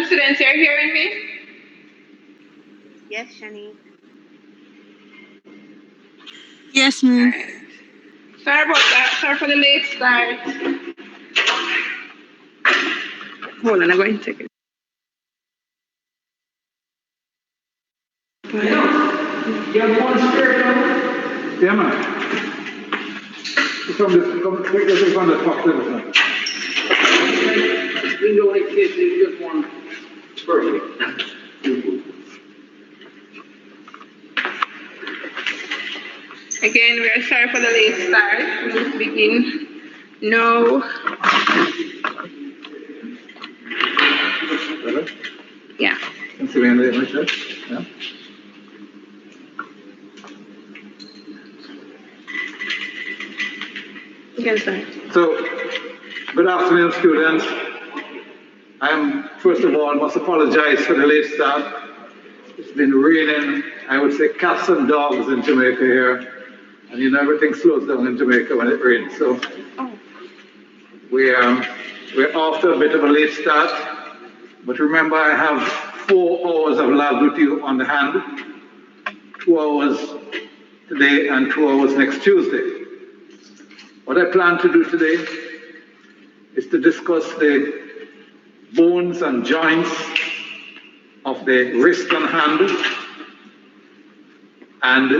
students, you're hearing me? Yes, Shani. Yes, ma'am. Right. Sorry about that. Sorry for the late start. Hold on, I'm going to take it. You have one spirit now? Yeah, man. Take this from the top of this. You know what kids, you just one spirit. Again, we are sorry for the late start. We'll begin now. Yeah. Can see me in the image, yeah? Yes, sir. So, good afternoon, students. First of all, must apologize for the late start. It's been raining, I would say cats and dogs in Jamaica here. And you know, everything slows down in Jamaica when it rains. So, we're off to a bit of a late start. But remember, I have 4 hours of lab with you on the hand. 2 hours today and 2 hours next Tuesday. What I plan to do today is to discuss the bones and joints of the wrist and hand, and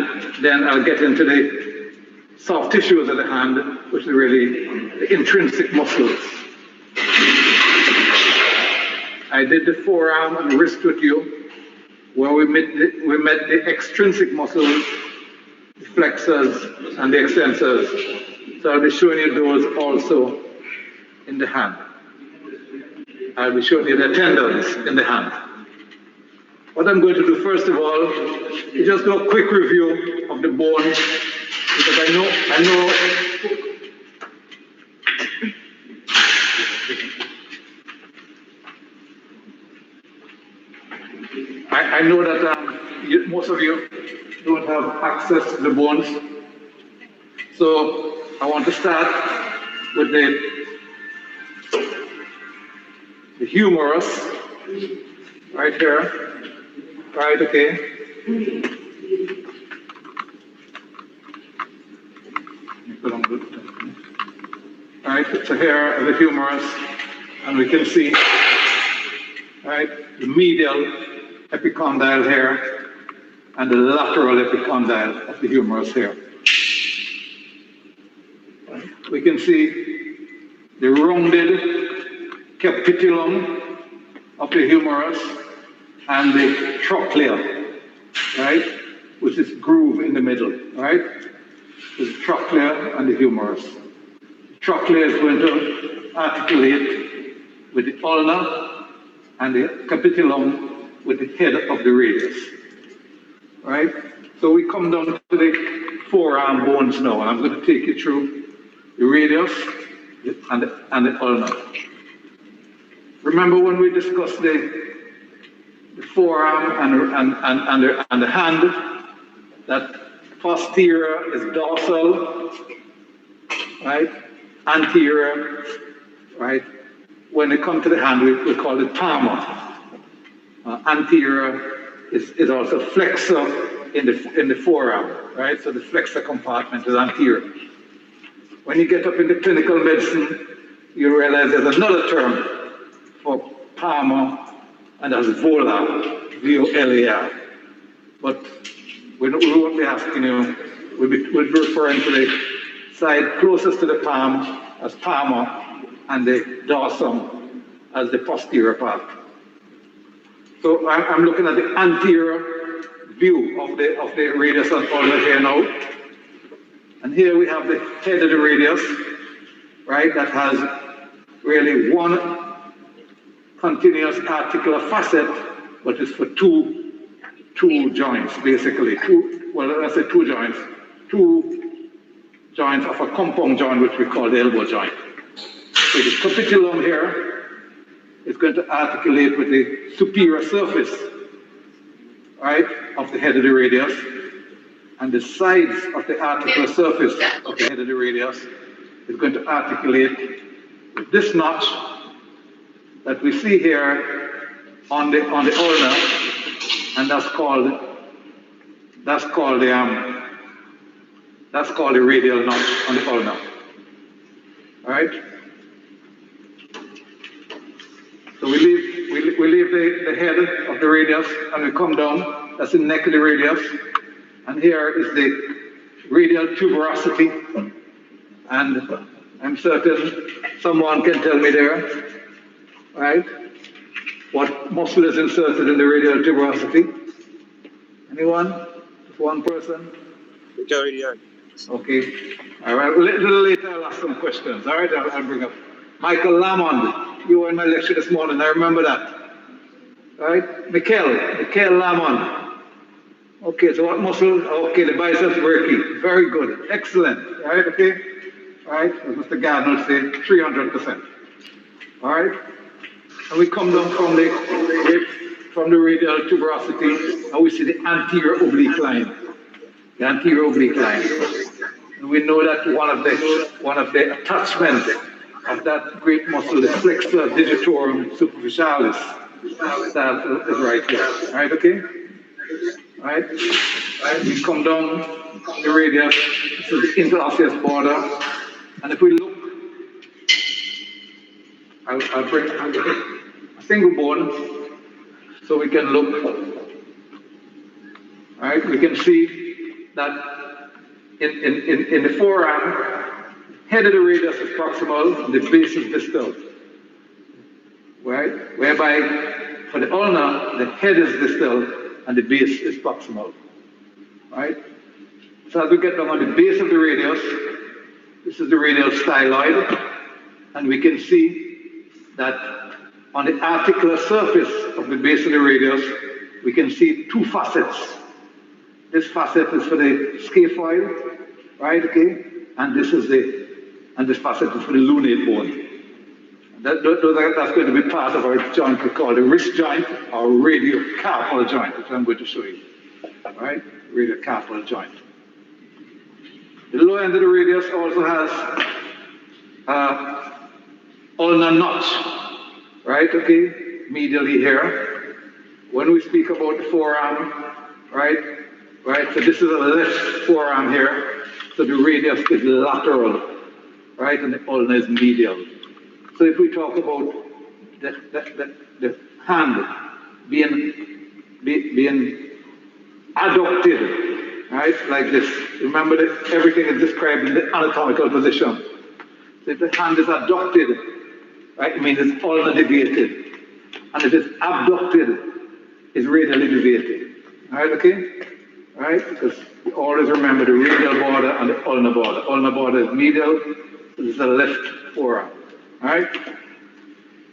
then I'll get into the soft tissues of the hand, which are really the intrinsic muscles. I did the forearm and wrist with you, where we met the extrinsic muscles, the flexors and the extensors. So I'll be showing you those also in the hand. I'll be showing you the tendons in the hand. What I'm going to do first of all is just do a quick review of the bones, because I know that most of you don't have access to the bones. So I want to start with the humerus, right here, right, okay. Right, so here are the humerus, and we can see, right, the medial epicondyle here, and the lateral epicondyle of the humerus here. We can see the rounded capitulum of the humerus and the trochlea, right, which is groove in the middle, right? There's the trochlea and the humerus. The trochlea is going to articulate with the ulna and the capitulum with the head of the radius, right? So we come down to the forearm bones now, and I'm going to take you through the radius and the ulna. Remember when we discussed the forearm and the hand, that posterior is dorsal, right? Anterior, right? When it comes to the hand, we call it palmar. Anterior is also flexor in the forearm, right? So the flexor compartment is anterior. When you get up into clinical medicine, you realize there's another term for palmar, and that's volar, V-O-L-A-R. But we won't be asking you, we'll be referring to the side closest to the palm as palmar, and the dorsum as the posterior part. So I'm looking at the anterior view of the radius and ulna here now. And here we have the head of the radius, right, that has really one continuous articular facet, but it's for two joints, basically. Two joints of a compound joint, which we call the elbow joint. So the capitulum here is going to articulate with the superior surface, right, of the head of the radius, and the sides of the articular surface of the head of the radius is going to articulate with this notch that we see here on the ulna, and that's called the radial notch on the ulna. All right. So we leave the head of the radius and we come down. That's the neck of the radius, and here is the radial tuberosity. And I'm certain someone can tell me there, right? What muscle is inserted in the radial tuberosity? Anyone? Just one person? Okay. All right. A little later, I'll ask some questions. All right. I'll bring up Michael Lamond. You were in my lecture this morning. I remember that. All right. Mikhail Lamond. Okay. So what muscle? Okay. The biceps brachii. Very good. Excellent. All right. Okay. All right. As Mr. Gardner would say, 300%. All right. And we come down from the radial tuberosity, and we see the anterior oblique line. The anterior oblique line. And we know that one of the attachments of that great muscle, the flexor digitorum superficialis, that is right here. All right, okay? All right? We come down the radius to the interosseous border, and if we look, I'll bring a single bone so we can look. All right, we can see that in the forearm, head of the radius is proximal, and the base is distal. Right? Whereby for the ulna, the head is distal and the base is proximal. Right? So as we get down on the base of the radius, this is the radial styloid, and we can see that on the articular surface of the base of the radius, we can see two facets. This facet is for the scaphoid, right? Okay, and this facet is for the lunate bone. That's going to be part of our joint we call the wrist joint or radiocarpal joint, which I'm going to show you. All right, radiocarpal joint. The lower end of the radius also has ulnar notch, right? Okay, medially here. When we speak about the forearm, right? So this is a left forearm here. So the radius is lateral, right? And the ulna is medial. So if we talk about the hand being adducted, right? Like this. Remember that everything is described in the anatomical position. So if the hand is adducted, right, it means it's ulnar deviated. And if it's abducted, it's radially deviated. All right, okay? All right, because you always remember the radial border and the ulnar border. Ulnar border is medial, so this is the left forearm. All right?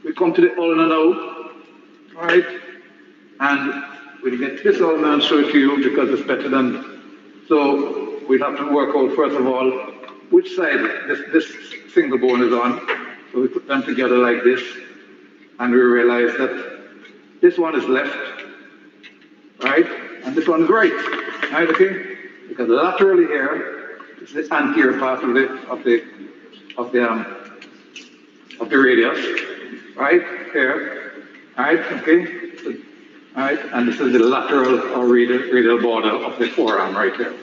We come to the ulnar now. All right? And we'll get this ulnar and show it to you because it's better than. So we'll have to work out, first of all, which side this single bone is on. So we put them together like this, and we realize that this one is left, right? And this one is right. Right, okay? Because laterally here is the anterior part of the radius, right? Here. Right, okay? So, right, and this is the lateral or radial border of the forearm right here.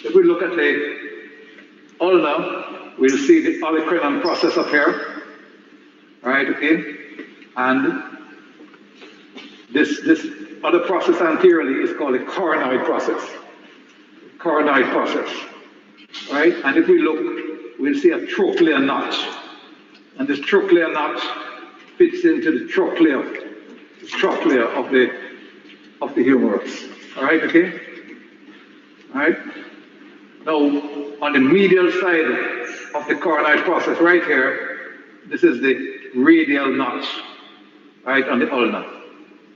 If we look at the ulna, we'll see the olecranon process up here. Right, okay? And this other process anteriorly is called a coronoid process. Coronoid process. Right? And if we look, we'll see a trochlear notch. And this trochlear notch fits into the trochlea of the humerus. All right, okay? All right? Now, on the medial side of the coronoid process right here, this is the radial notch, right, on the ulna.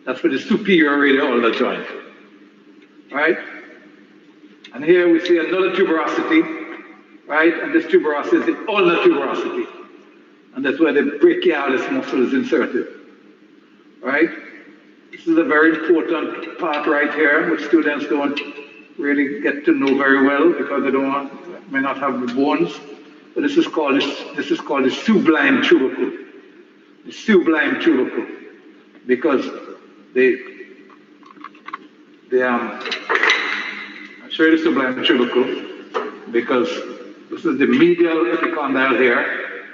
That's for the superior radial ulnar joint, right? And here we see another tuberosity, right? And this tuberosity is the ulnar tuberosity. And that's where the brachialis muscle is inserted, right? This is a very important part right here, which students don't really get to know very well because they may not have the bones. But this is called the sublime tubercle. The sublime tubercle. because I'll show you the sublime tubercle, because this is the medial epicondyle here,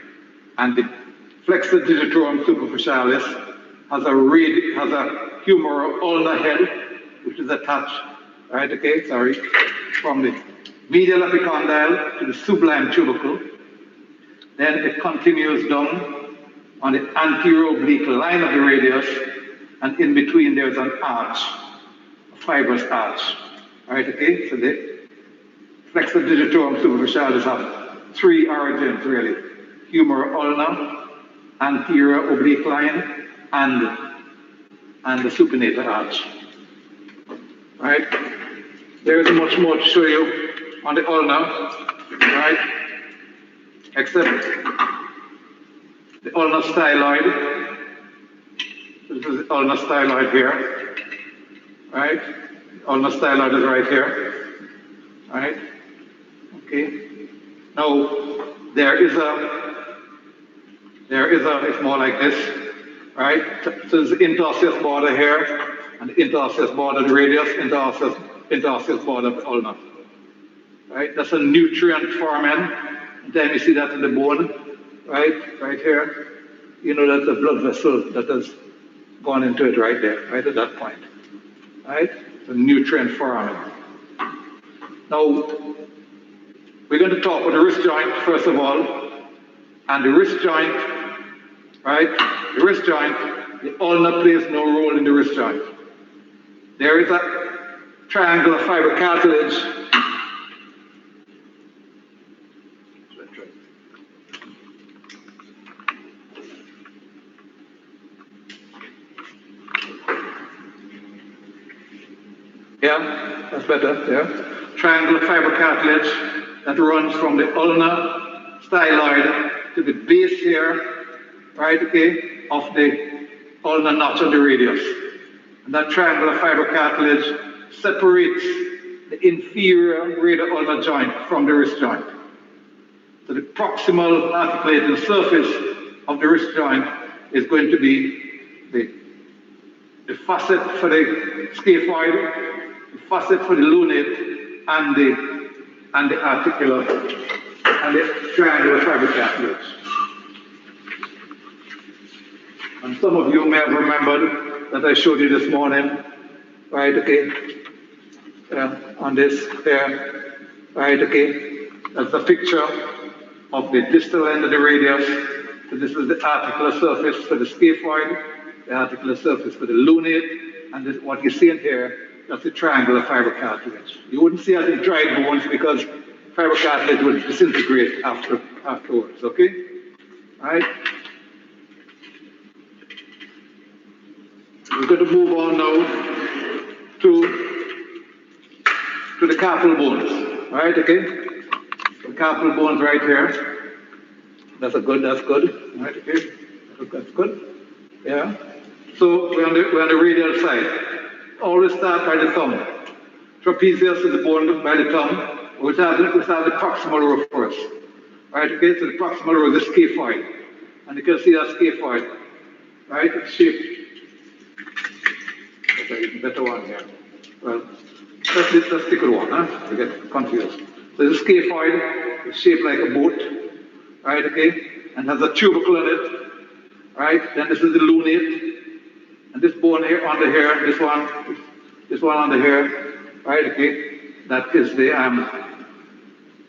and the flexor digitorum superficialis has a humeral ulnar head, which is attached, right, okay, sorry, from the medial epicondyle to the sublime tubercle. Then it continues down on the anterior oblique line of the radius, and in between there's an arch, a fibrous arch. All right, okay? So the flexor digitorum superficialis have three origins, really. Humeral ulnar, anterior oblique line, and the supinator arch. All right? There isn't much more to show you on the ulnar, right? Except the ulnar styloid. So this is the ulnar styloid here, right? Ulnar styloid is right here, right? Okay. Now it's more like this, right? So there's the interosseous border here, and the interosseous border of the radius, interosseous border of the ulnar, right? That's a nutrient forming. Then you see that in the bone, right here. You know that's a blood vessel that has gone into it right there, right at that point, right? The nutrient forming. Now, we're going to talk about the wrist joint first of all, and the wrist joint, right? The wrist joint, the ulnar plays no role in the wrist joint. There is a triangular fiber cartilage. Yeah, that's better, yeah. Triangular fiber cartilage that runs from the ulnar styloid to the base here, right, okay, of the ulnar notch of the radius. And that triangular fiber cartilage separates the inferior radial ulnar joint from the wrist joint. So the proximal articulating surface of the wrist joint is going to be the facet for the scaphoid, the facet for the lunate, and the articular, and the triangular fiber cartilage. And some of you may have remembered that I showed you this morning, right, okay, on this there, right, okay, that's a picture of the distal end of the radius. So this is the articular surface for the scaphoid, the articular surface for the lunate, and this, what you see in here, that's the triangular fiber cartilage. You wouldn't see it in dried bones because fiber cartilage would disintegrate afterwards, okay? All right? We're going to move on now to the carpal bones, all right, okay? The carpal bones right here. That's good, all right, okay? That's good, yeah? So we're on the radial side. Always start by the thumb. Trapezius is the bone by the thumb. We start the proximal row first. Right, okay, so the proximal row is the scaphoid. And you can see that scaphoid. Right, it's shaped. That's an even better one here. Well, let's take it one, huh? To get confused. So the scaphoid is shaped like a boat. Right, okay, and has a tubercle in it. Right, then this is the lunate. And this bone here under here, this one under here, right? Okay, that is the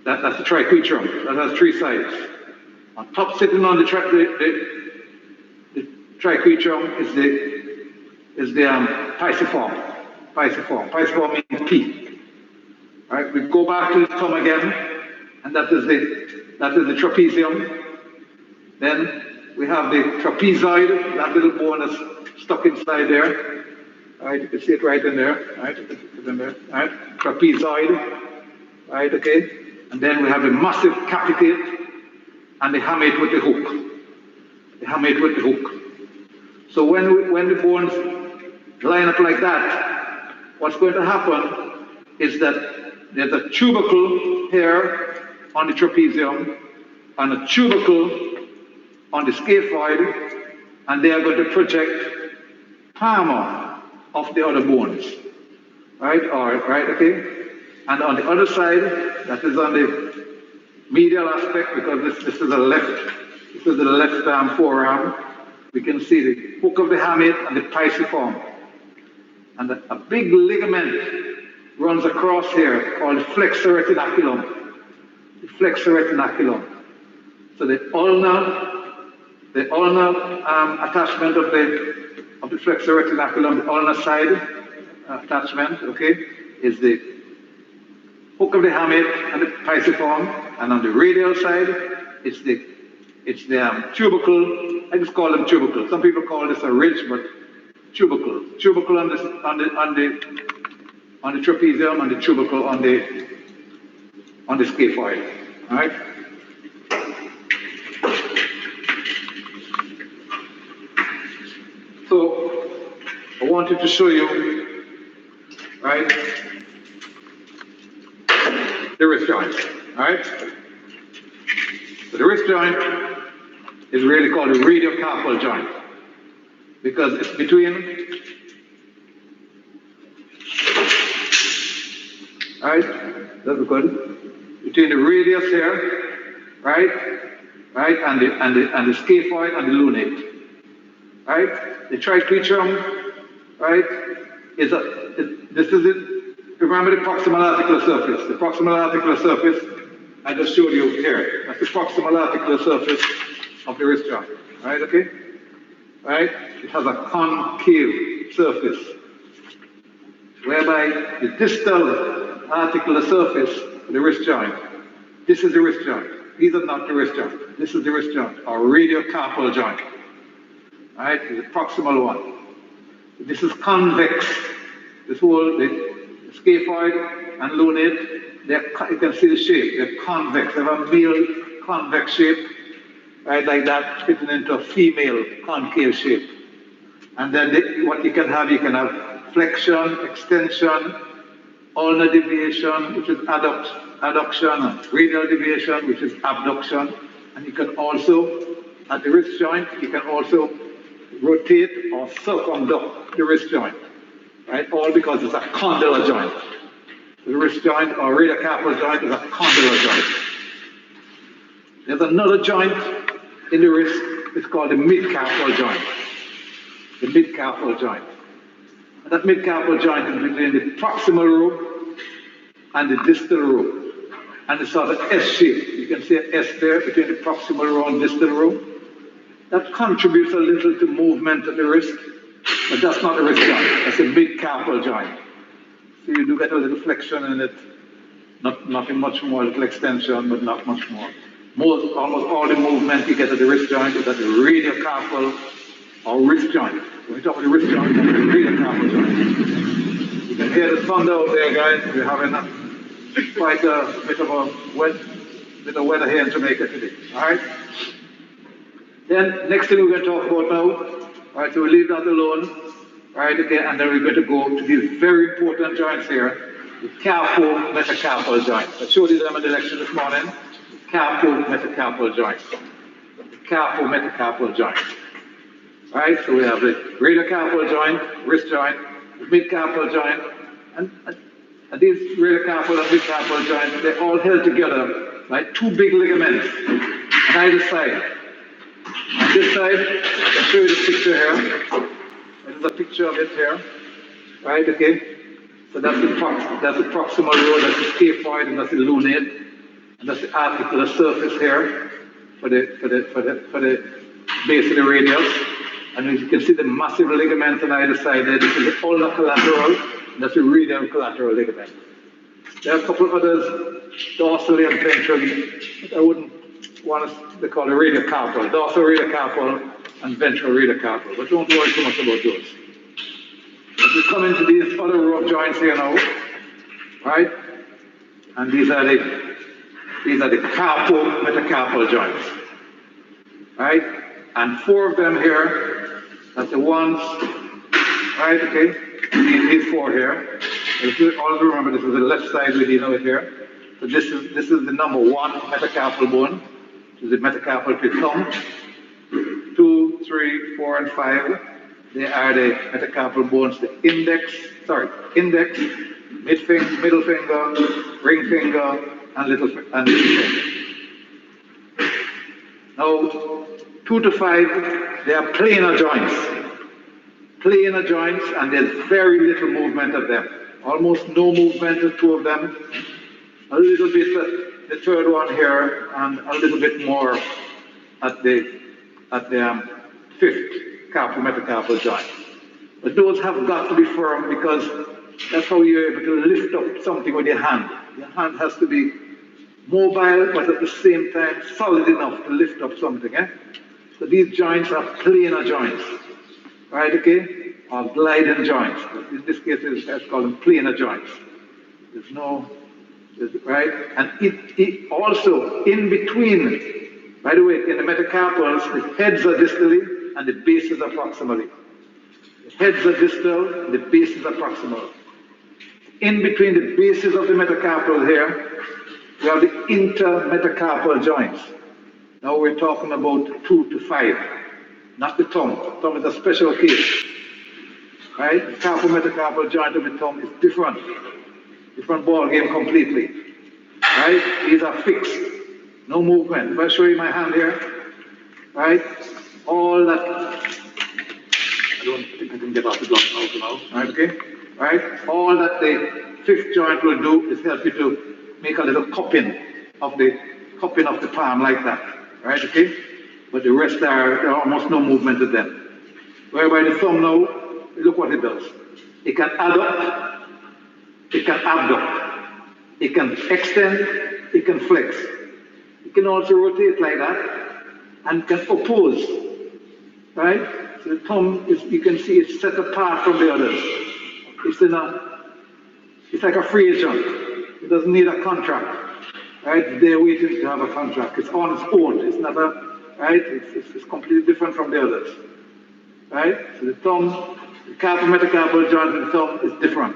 that's the triquetrum. That has three sides. On top, sitting on the triquetrum is the pisiform. Pisiform means P. All right, we go back to the thumb again, and that is the trapezium. Then we have the trapezoid. That little bone is stuck inside there. All right, you can see it right in there. All right, you can see it in there. All right, trapezoid. All right, okay. And then we have the massive capitate and the hamate with the hook. The hamate with the hook. So when the bones line up like that, what's going to happen is that there's a tubercle here on the trapezium and a tubercle on the scaphoid, and they are going to project palmar of the other bones, right? Or right, okay. And on the other side, that is on the medial aspect, because this is the left forearm. We can see the hook of the hamate and the pisiform, and a big ligament runs across here called the flexor retinaculum. The flexor retinaculum. So the ulnar attachment of the flexor retinaculum, the ulnar side attachment, okay, is the hook of the hamate and the pisiform, and on the radial side, it's the tubercle. I just call them tubercle. Some people call this a ridge, but tubercle. Tubercle on the trapezium, and the tubercle on the scaphoid. All right. So I wanted to show you, right, the wrist joint. All right. So the wrist joint is really called a radiocarpal joint because it's between, all right, that's good, between the radius here, right, and the scaphoid and the lunate, right. The triquetrum, right, this is it. Remember the proximal articular surface. The proximal articular surface I just showed you here. That's the proximal articular surface of the wrist joint. Right, okay? Right? It has a concave surface, whereby the distal articular surface of the wrist joint, this is the wrist joint. These are not the wrist joint. This is the wrist joint, or radiocarpal joint. Right? The proximal one. This is convex. This whole, the scaphoid and lunate, you can see the shape. They're convex. They have a male convex shape, right, like that, fitting into a female concave shape. And then what you can have flexion, extension, ulnar deviation, which is adduction, radial deviation, which is abduction. And you can also, at the wrist joint, you can also rotate or circumduct the wrist joint, right? All because it's a condylar joint. The wrist joint or radiocarpal joint is a condylar joint. There's another joint in the wrist, it's called the midcarpal joint. The midcarpal joint. And that midcarpal joint is between the proximal row and the distal row. And it's sort of S shape. You can see an S there between the proximal row and distal row. That contributes a little to movement of the wrist, but that's not a wrist joint. That's a midcarpal joint. So you do get a little flexion in it, nothing much more, a little extension, but not much more. Almost all the movement you get at the wrist joint is at the radiocarpal or wrist joint. When we talk about the wrist joint, it's the radiocarpal joint. You can hear the thunder out there, guys. We're having quite a bit of weather here in Jamaica today. All right. Then next thing we're going to talk about now. All right, so we leave that alone. Right, okay, and then we're going to go to these very important joints here, the carpo-metacarpal joints. I showed you them in the lecture this morning. The carpo-metacarpal joints. The carpo-metacarpal joints. Right, so we have the radiocarpal joint, wrist joint, the midcarpal joint, and these radiocarpal and midcarpal joints, they're all held together by two big ligaments on either side. On this side, I can show you the picture here. There's a picture of it here, right? Okay, so that's the proximal row, that's the scaphoid, and that's the lunate, and that's the articular surface here for the base of the radius. And as you can see, the massive ligament on either side there. This is the ulnar collateral, and that's the radial collateral ligament. There are a couple of others, dorsally and ventrally, that I wouldn't want to. They call it radiocarpal, dorsal radiocarpal and ventral radiocarpal, but don't worry too much about those. As we come into these other row of joints here now, right? And these are the carpo-metacarpal joints, right? And four of them here, that's the ones, right? Okay, these four here. Always remember, this is the left side we're dealing with here. So this is the number one metacarpal bone. This is the metacarpal thumb. 2, 3, 4, and 5. They are the metacarpal bones, the index, middle finger, ring finger, and little finger. Now, 2 to 5, they are planar joints. Planar joints, and there's very little movement of them. Almost no movement of 2 of them. A little bit at the third one here, and a little bit more at the fifth carpal metacarpal joint. But those have got to be firm because that's how you're able to lift up something with your hand. Your hand has to be mobile, but at the same time solid enough to lift up something. So these joints are planar joints, right? Okay, or gliding joints. But in this case, it's called them planar joints. Right, and it also in between. By the way, in the metacarpals, the heads are distally and the bases are proximally. The heads are distal, the bases are proximal. In between the bases of the metacarpal here, we have the intermetacarpal joints. Now we're talking about 2 to 5, not the thumb. The thumb is a special case. Right? The carpal metacarpal joint of the thumb is different ball game completely. Right? These are fixed. No movement. If I show you my hand here, right? All that, I don't think I can get off the block now, right? Okay? Right? All that the fifth joint will do is help you to make a little cupping of the palm like that, right? Okay? But the rest there are almost no movement of them. Whereby the thumb now, look what it does. It can adduct, it can abduct, it can extend, it can flex. It can also rotate like that and can oppose, right? So the thumb is, you can see it's set apart from the others. It's like a free agent. It doesn't need a contract, right? They're waiting to have a contract. It's on its own. It's not right? It's completely different from the others, right? So the thumb, the carpal metacarpal joint in the thumb is different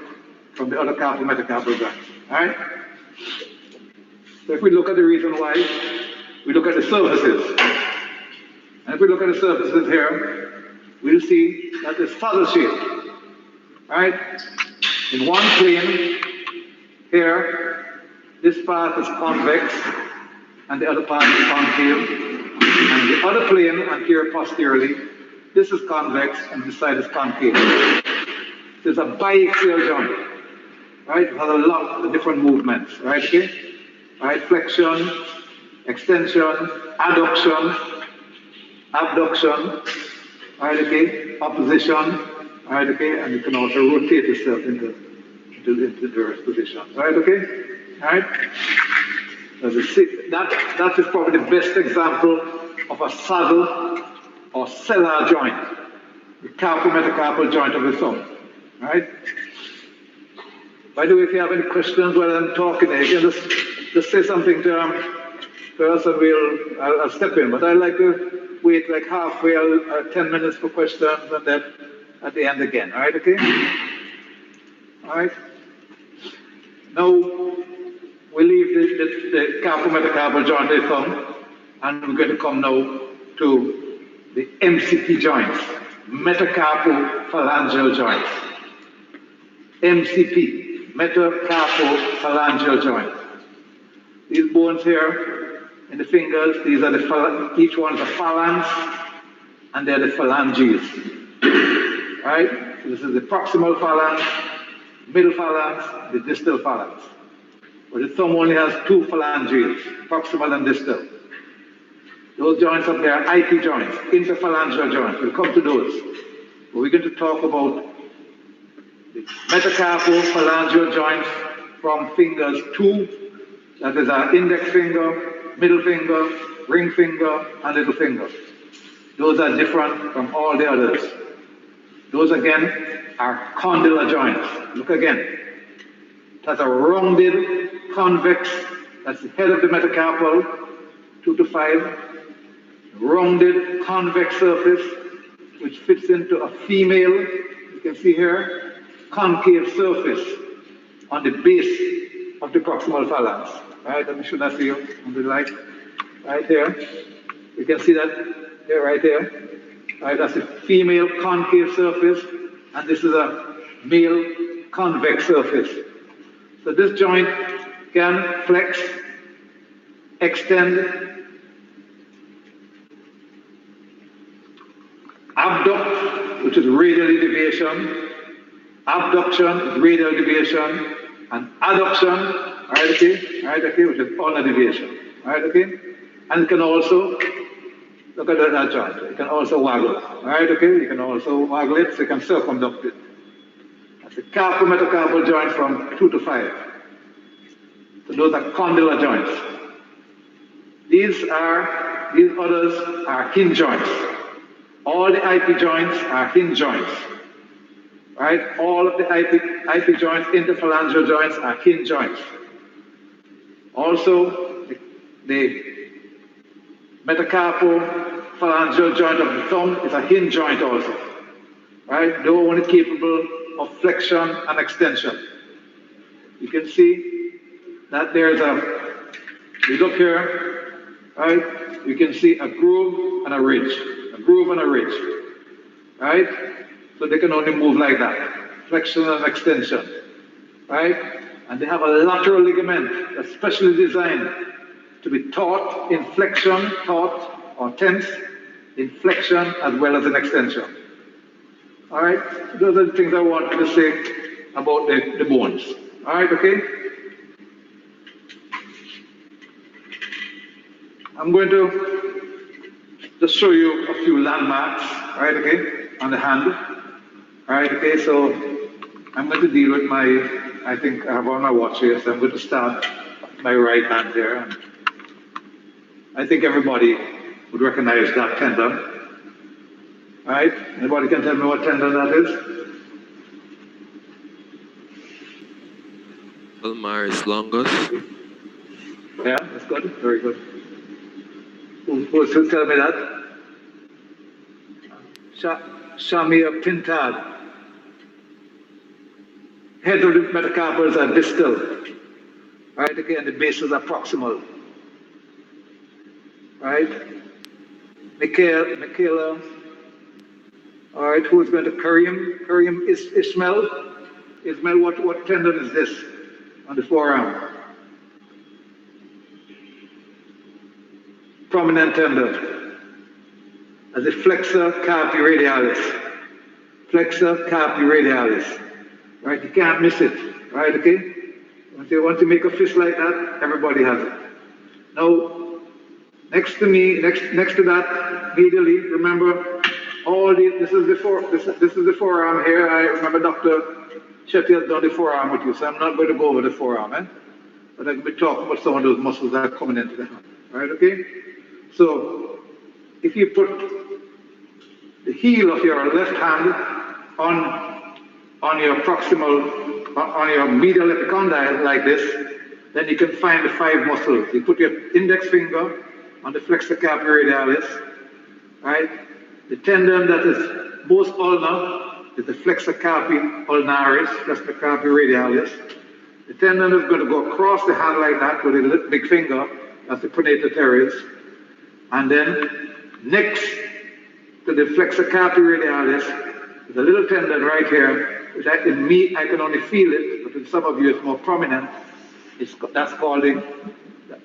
from the other carpal metacarpal joints, right? So if we look at the reason why, we look at the surfaces. And if we look at the surfaces here, we'll see that it's saddle shape, right? In one plane, here, this part is convex, and the other part is concave. And the other plane, anterior posteriorly, this is convex, and this side is concave. There's a biaxial joint, right? It has a lot of different movements, right? Okay? Right? Flexion, extension, adduction, abduction, right? Okay? Opposition, right? Okay? And you can also rotate yourself into the reverse position, right? Okay? Right? So that is probably the best example of a saddle or sellar joint, the carpal metacarpal joint of the thumb, right? By the way, if you have any questions while I'm talking, you can just say something to us and I'll step in. But I like to wait like halfway, 10 minutes for questions, and then at the end again. All right, okay? All right. Now we leave the carpal metacarpal joint of the thumb, and we're going to come now to the MCP joints, metacarpal phalangeal joints. MCP, metacarpal phalangeal joint. These bones here in the fingers, these are each one is a phalanx, and they're the phalanges. Right? So this is the proximal phalanx, middle phalanx, the distal phalanx. But the thumb only has 2 phalanges, proximal and distal. Those joints up there are IP joints, interphalangeal joints. We'll come to those. But we're going to talk about the metacarpal phalangeal joints from fingers 2, that is our index finger, middle finger, ring finger, and little finger. Those are different from all the others. Those again are condylar joints. Look again. It has a rounded, convex, that's the head of the metacarpal, 2 to 5. Rounded, convex surface, which fits into a female, you can see here, concave surface on the base of the proximal phalanx. Right, let me show that to you on the light. Right here. You can see that there, right here. Right, that's a female concave surface, and this is a male convex surface. So this joint can flex, extend, abduct, which is radial deviation, abduction is radial deviation, and adduction, right, okay, which is ulnar deviation, right, okay? And it can also, look at that joint, it can also waggle, right, okay? You can also waggle it, so you can circumduct it. That's a carpal metacarpal joint from 2 to 5. So those are condylar joints. These others are hinge joints. All the IP joints are hinge joints. Right? All of the IP joints, interphalangeal joints are hinge joints. Also, the metacarpal phalangeal joint of the thumb is a hinge joint also. Right? They're only capable of flexion and extension. You can see that there's you look here, right? You can see a groove and a ridge. A groove and a ridge. Right? So they can only move like that. Flexion and extension. Right? And they have a lateral ligament that's specially designed to be taut in flexion, taut or tense in flexion as well as in extension. All right? So those are the things I wanted to say about the bones. All right, okay? I'm going to just show you a few landmarks, right, okay, on the hand. All right, okay, so I'm going to deal with I think I have on my watch here, so I'm going to start my right hand here. And I think everybody would recognize that tendon. All right, anybody can tell me what tendon that is? Ulmaris longus. Yeah, that's good, very good. Who tell me that? Shamir Pintad. Head of the metacarpals are distal. Right, again, the bases are proximal. Right? Michaela. All right, who's going to Karim? Karim is Ismail. Ismail, what tendon is this on the forearm? Prominent tendon. As a flexor carpi radialis. Flexor carpi radialis. Right, you can't miss it. Right, okay? Once you want to make a fist like that, everybody has it. Now, next to me, next to that, medially, remember, this is the forearm here. I remember Dr. Shetty has done the forearm with you, so I'm not going to go over the forearm, but I'm going to talk about some of those muscles that are coming into the hand. Right, okay? So, if you put the heel of your left hand on your proximal, on your medial epicondyle like this, then you can find the 5 muscles. You put your index finger on the flexor carpi radialis, right? The tendon that is most ulnar is the flexor carpi ulnaris, flexor carpi radialis. The tendon is going to go across the hand like that with a big finger, that's the pronator teres. And then next to the flexor carpi radialis is a little tendon right here, which in me, I can only feel it, but in some of you it's more prominent. That's called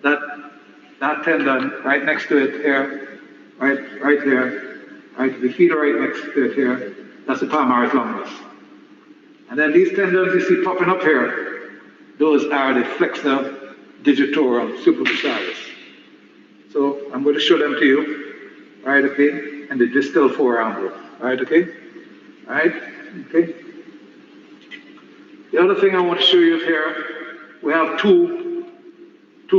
that tendon right next to it here, right here, right, the feet are right next to it here. That's the palmaris longus. And then these tendons you see popping up here, those are the flexor digitorum superficialis. So I'm going to show them to you, right, okay, and the distal forearm, right, okay, right, okay. The other thing I want to show you here, we have two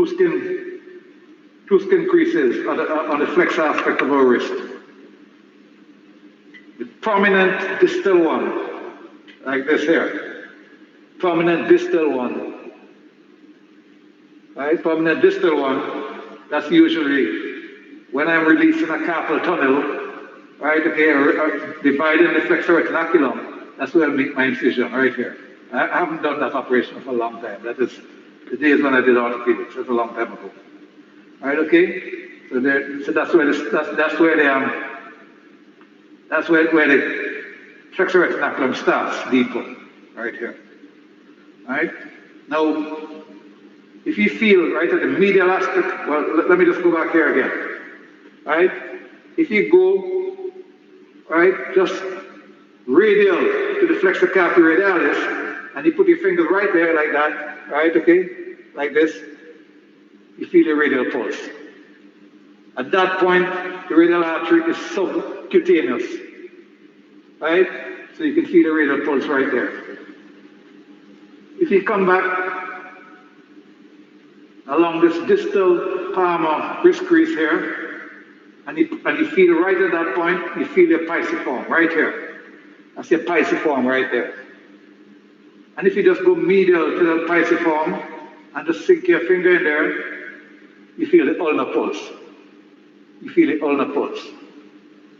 skin creases on the flexor aspect of our wrist. The prominent distal one, like this here. Prominent distal one. Right? Prominent distal one, that's usually when I'm releasing a carpal tunnel, right? Okay, dividing the flexor retinaculum, that's where I make my incision, right here. I haven't done that operation for a long time. That is the days when I did orthopedics. That's a long time ago. All right, okay. So that's where That's where the flexor retinaculum starts, deeper, right here. Right? Now, if you feel right at the medial aspect, well, let me just go back here again. Right? If you go, right, just radial to the flexor carpi radialis, and you put your fingers right there like that, right, okay, like this, you feel the radial pulse. At that point, the radial artery is subcutaneous, right? So you can feel the radial pulse right there. If you come back along this distal palmar wrist crease here, and you feel right at that point, you feel your pisiform right here. That's your pisiform right there. And if you just go medial to the pisiform and just sink your finger in there, you feel the ulnar pulse. You feel the ulnar pulse.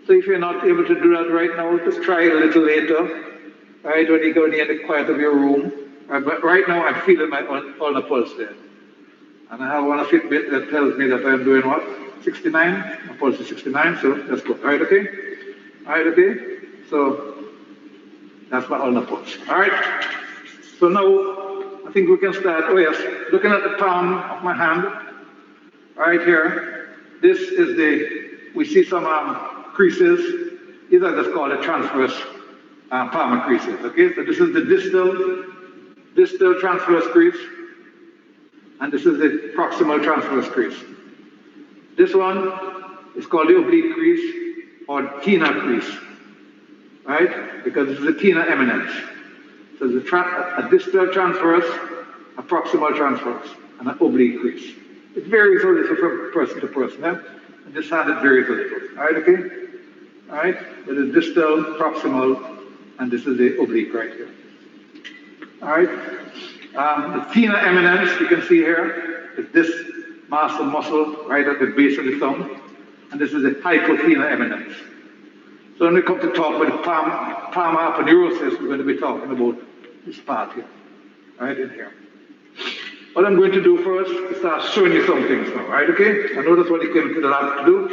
So if you're not able to do that right now, just try it a little later, right, when you go near the quiet of your room. But right now, I'm feeling my ulnar pulse there. And I have one Fitbit that tells me that I'm doing what? 69? My pulse is 69, so that's good. All right, okay? All right, okay? So that's my ulnar pulse. All right? So now, I think we can start. Oh, yes. Looking at the palm of my hand, right here, this is we see some creases. These are just called the transverse palmar creases, okay? So this is the distal transverse crease, and this is the proximal transverse crease. This one is called the oblique crease or Tina crease, right? Because this is the Tina eminence. So there's a distal transverse, a proximal transverse, and an oblique crease. It varies a little from person to person, yeah? And this hand it varies a little. All right, okay? All right? There is distal, proximal, and this is the oblique right here. All right? The Tina eminence, you can see here, is this mass of muscle right at the base of the thumb, and this is the hypothena eminence. So when we come to talk about the palmar aponeurosis, we're going to be talking about this part here, right in here. What I'm going to do first is start showing you some things now, right, okay? I know that's what you came to the lab to do.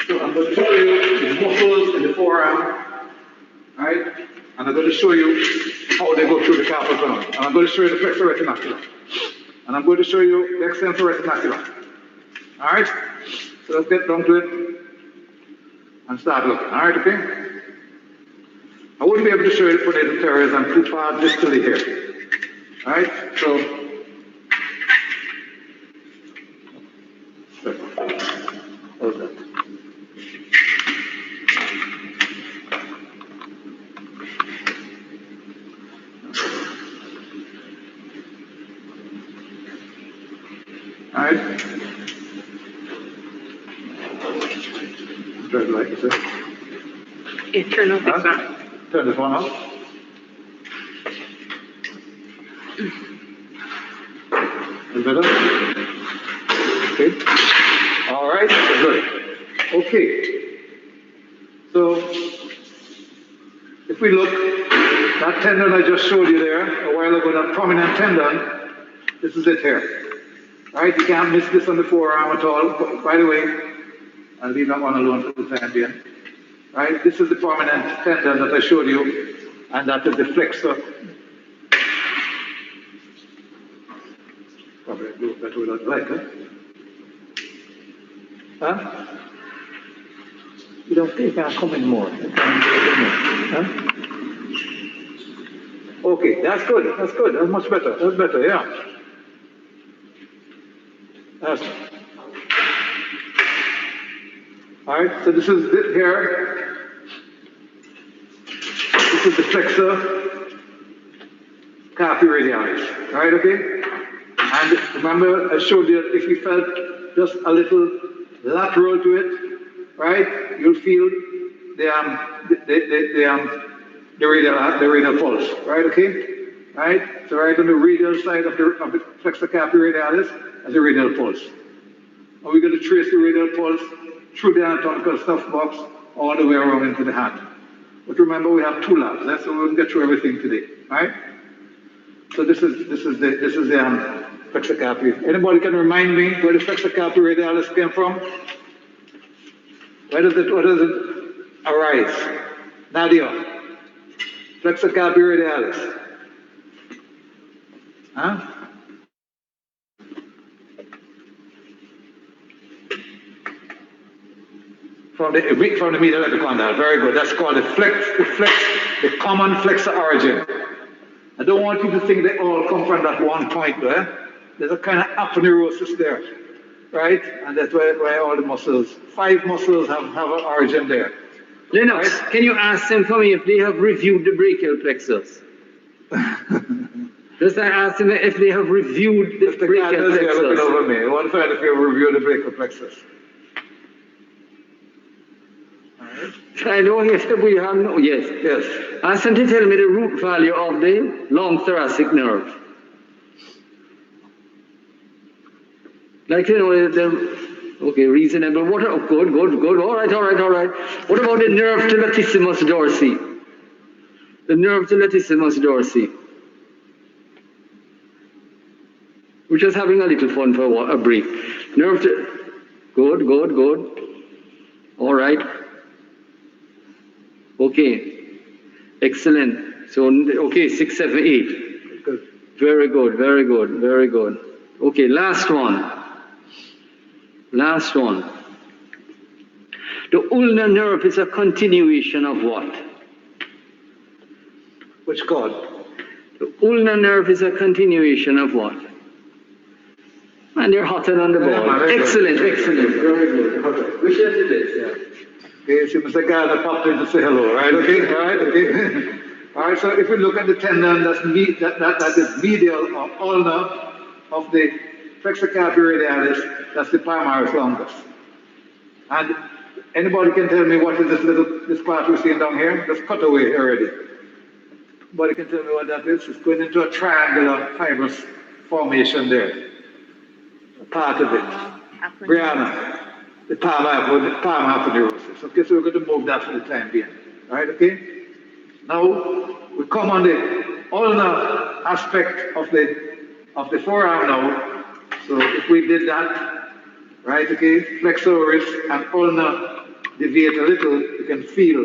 So I'm going to show you the muscles in the forearm, right? And I'm going to show you how they go through the carpal tunnel. And I'm going to show you the flexor retinaculum. And I'm going to show you the extensor retinaculum. All right? So let's get down to it and start looking. All right, okay? I wouldn't be able to show you the pronatal teres. I'm too far distally here. All right? So, how's that? All right? Red light, is it? Yeah, turn off this one. Turn this one off. Is better? Okay. All right, good. Okay. So, if we look, that tendon I just showed you there a while ago, that prominent tendon, this is it here. All right, you can't miss this on the forearm at all. By the way, I'll leave that one alone for the time being. Right, this is the prominent tendon that I showed you, and that is the flexor. Probably a little better without the light, huh? Huh? You can't come in more. Huh? Okay, that's good. That's good. That's much better. That's better, yeah. That's all right, so this is it here. This is the flexor carpi radialis. All right, okay? And remember, I showed you that if you felt just a little lateral to it, right, you'll feel the radial pulse. Right, okay? Right? So right on the radial side of the flexor carpi radialis is a radial pulse. And we're going to trace the radial pulse through the anatomical stuff box all the way around into the hand. But remember, we have two labs, so we won't get through everything today, right? So this is the flexor carpi. Anybody can remind me where the flexor carpi radialis came from? What is it? arise. Nadia, flexor carpi radialis. Huh? From the medial epicondyle. Very good. That's called the common flexor origin. I don't want you to think they all come from that one point there. There's a kind of aponeurosis there, right? And that's where all the muscles, 5 muscles have an origin there. Lennox, Right? can you ask them for me if they have reviewed the brachial plexus? Just I ask them if they have reviewed the Mr. brachial Gardner's here looking plexus. over me. I want to find if you review the brachial plexus. I know yes, we have no, yes. Yes. Ask them to tell me the root value of the long thoracic nerve. Like, you know, okay, reasonable. What, oh, good, all right. What about the nerve to latissimus dorsi? The nerve to latissimus dorsi. We're just having a little fun for a break. Nerve to, good. All right. Okay, excellent. So, okay, 6, 7, 8. Good. Very good. Okay, last one. The ulnar nerve is a continuation of what? Which chord? The ulnar nerve is a continuation of what? And you're hotter than the ball. Yeah, Excellent. Very good. Which is it? Yeah. Okay, so Mr. Gardner popped in to say hello, right? Okay, all right, okay. All right, so if we look at the tendon that is medial or ulnar of the flexor carpi radialis, that's the palmaris longus. And anybody can tell me what is this part we're seeing down here? That's cut away already. Anybody can tell me what that is? It's going into a triangular fibrous formation there. A part of it. Brianna. The palm aponeurosis. Okay, so we're going to move that for the time being. All right, okay? Now, we come on the ulnar aspect of the forearm now. So if we did that, right, okay, flexoris and ulnar deviate a little, you can feel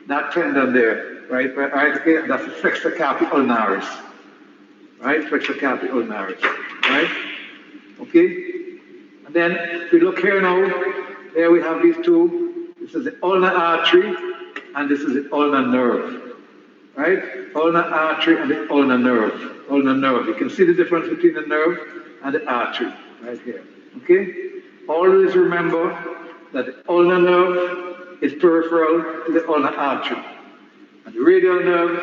that tendon there, right, okay, and that's the flexor carpi ulnaris, right, flexor carpi ulnaris, right, okay? And then if we look here now, there we have these two. This is the ulnar artery, and this is the ulnar nerve, right? Ulnar artery and the ulnar nerve. Ulnar nerve. You can see the difference between the nerve and the artery right here. Okay? Always remember that the ulnar nerve is peripheral to the ulnar artery, and the radial nerve,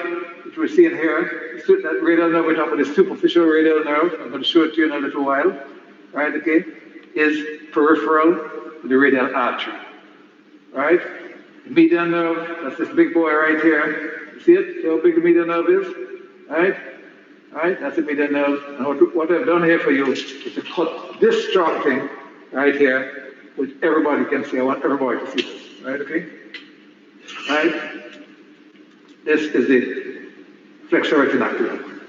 which we're seeing here, that radial nerve we're talking about, the superficial radial nerve. I'm going to show it to you in a little while, right? Okay? Is peripheral to the radial artery, right? The medial nerve, that's this big boy right here. You see it? See how big the medial nerve is? Right? Right? That's the medial nerve. And what I've done here for you is to cut this strong thing right here, which everybody can see. I want everybody to see this, right? Okay? Right? This is the flexor retinaculum.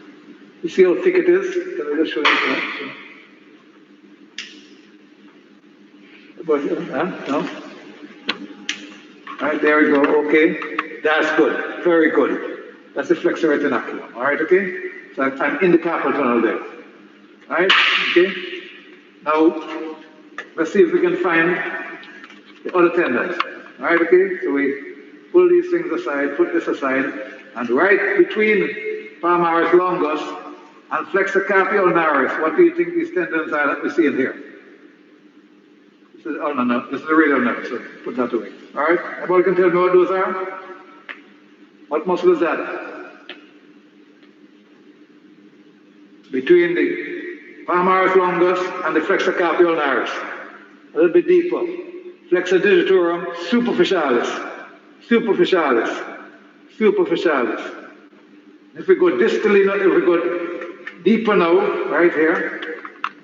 You see how thick it is? Can I just show you? No? All right, there we go. Okay, that's good. Very good. That's the flexor retinaculum. All right, okay? So I'm in the carpal tunnel there. All right, okay? Now, let's see if we can find the other tendons. All right, okay? So we pull these things aside, put this aside, and right between palmaris longus and flexor carpi ulnaris, what do you think these tendons are that we see in here? This is, oh no, this is the radial nerve, so put that away. All right, anybody can tell me what those are? What muscle is that? Between the palmaris longus and the flexor carpi ulnaris. A little bit deeper. Flexor digitorum superficialis. If we go distally, if we go deeper now, right here,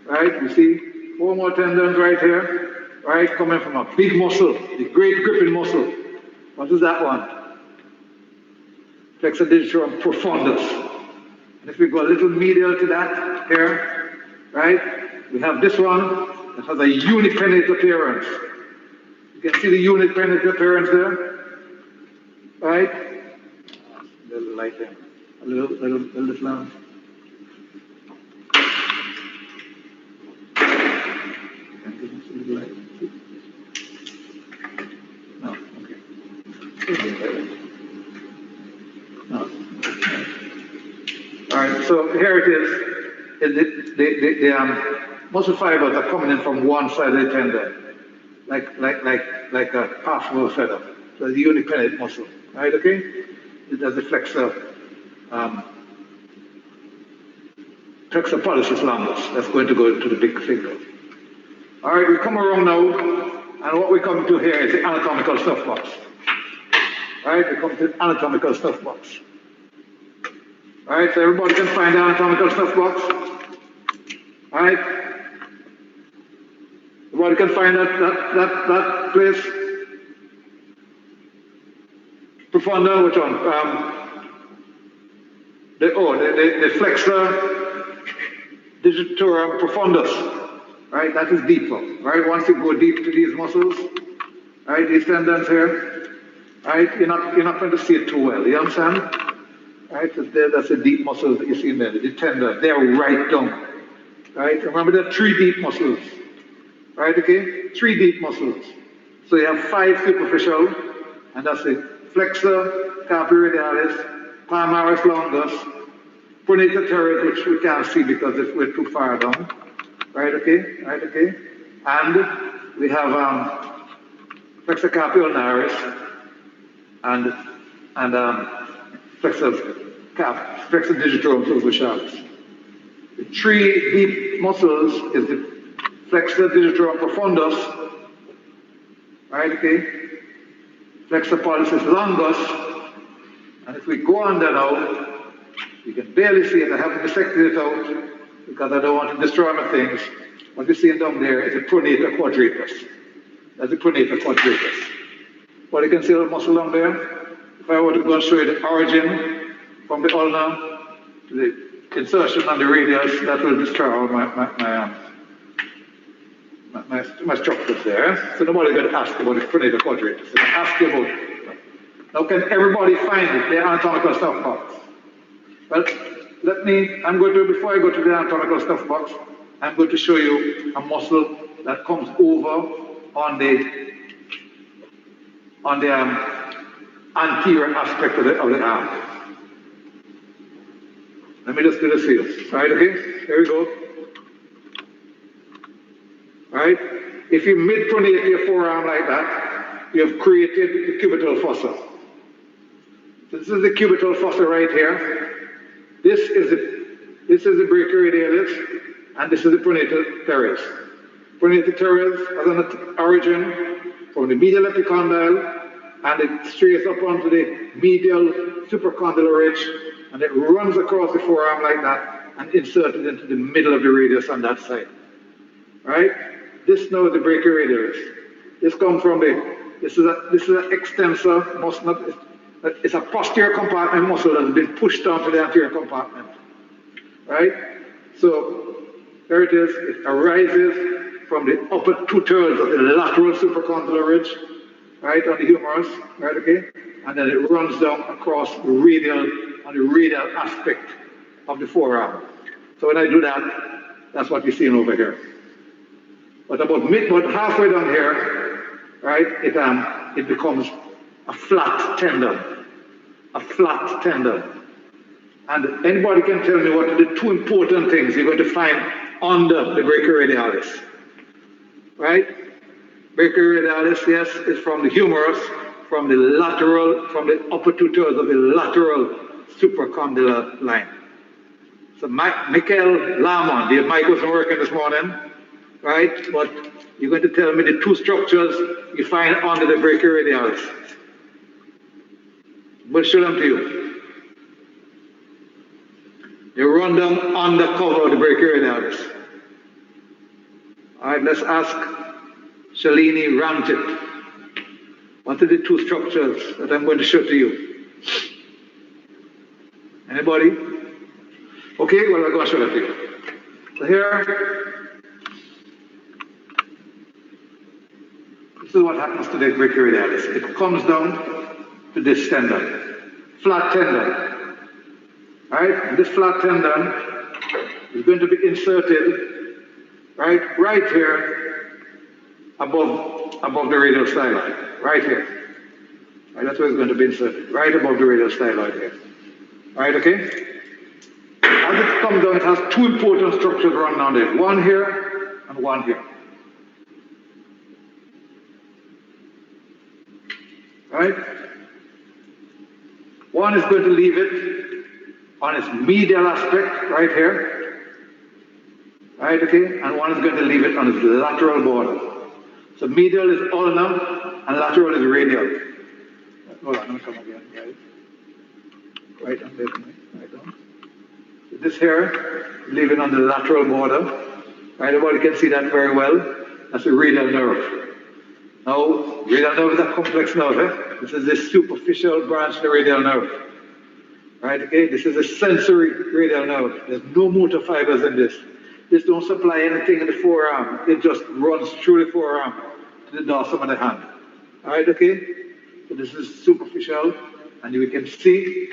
right, you see 4 more tendons right here. Right, coming from a big muscle, the great gripping muscle. What is that one? Flexor digitorum profundus. And if we go a little medial to that here, right, we have this one that has a unipennate appearance. You can see the unipennate appearance there, right? A little light there. A little lamp. No, okay. No. All right, so here it is. The muscle fibers are coming in from one side of the tendon, like a half of a feather. So the unipennate muscle, right? Okay. It does the um, flexor pollicis longus. That's going to go to the big finger. All right, we come around now, and what we come to here is the anatomical stuff box. All right, we come to the anatomical stuff box. All right, so everybody can find the anatomical stuff box. All right, everybody can find that place. Profunda, which one? The flexor digitorum profundus. Right, that is deeper. Right, once you go deep to these muscles, right, these tendons here, right, you're not going to see it too well. You understand? Right, that's the deep muscles that you see in there. The tendons, they're right down. Right, remember there are 3 deep muscles. Right, okay, 3 deep muscles. So you have 5 superficial, and that's the flexor carpi radialis, palmaris longus, pronator teres, which we can't see because we're too far down. Right, okay. And we have flexor carpi ulnaris and flexor digitorum superficialis. The 3 deep muscles is the flexor digitorum profundus, right, okay? Flexor pollicis longus, and if we go under now, you can barely see it. I haven't dissected it out because I don't want to destroy my things. What you're seeing down there is a pronator quadratus. That's a pronator quadratus. But you can see the muscle down there. If I were to go and show you the origin from the ulna to the insertion on the radius, that will destroy all my structures there. So nobody's going to ask about the pronator quadratus. They're going to ask you about it. Now, can everybody find it, the anatomical stuff box? Well, I'm going to, before I go to the anatomical stuff box, I'm going to show you a muscle that comes over on the anterior aspect of the arm. Let me just do this here. All right, okay? Here we go. All right? If you mid-pronate your forearm like that, you have created the cubital fossa. So this is the cubital fossa right here. This is the brachioradialis, and this is the pronator teres. Pronator teres has an origin from the medial epicondyle, and it strays up onto the medial supracondylar ridge, and it runs across the forearm like that, and inserted into the middle of the radius on that side. Right? This now is the brachioradialis. This comes from this is an extensor muscle. It's a posterior compartment muscle that has been pushed onto the anterior compartment. Right? So there it is. It arises from the upper 2/3 of the lateral supracondylar ridge, right, on the humerus, right, okay? And then it runs down across the radial aspect of the forearm. So when I do that, that's what you're seeing over here. But about halfway down here, right, it becomes a flat tendon. A flat tendon. And anybody can tell me what are the 2 important things you're going to find under the brachioradialis. Right? Brachioradialis, yes, is from the humerus, from the upper 2/3 of the lateral supracondylar line. So Michael Lamont, the mic wasn't working this morning, right? But you're going to tell me the 2 structures you find under the brachioradialis. We'll show them to you. They run down on the cover of the brachioradialis. All right, let's ask Shalini Ramjit. What are the 2 structures that I'm going to show to you? Anybody? Okay, well, I'm going to show that to you. So here, this is what happens to the brachioradialis. It comes down, to this tendon, flat tendon, right? And this flat tendon is going to be inserted, right here, above the radial styloid, right here. Right, that's where it's going to be inserted, right above the radial styloid here. Right, okay? As it comes down, it has two important structures running down there, one here and one here. Right? One is going to leave it on its medial aspect, right here. Right, okay? And one is going to leave it on its lateral border. So medial is ulnar and lateral is radial. Hold on, I'm going to come again, right? Right on there, right on. So this here, leave it on the lateral border. Right, everybody can see that very well. That's the radial nerve. Now, radial nerve is a complex nerve, eh? This is the superficial branch of the radial nerve. Right, okay? This is a sensory radial nerve. There's no motor fibers in this. This don't supply anything in the forearm. It just runs through the forearm to the dorsum of the hand. All right, okay? So this is superficial, and we can see,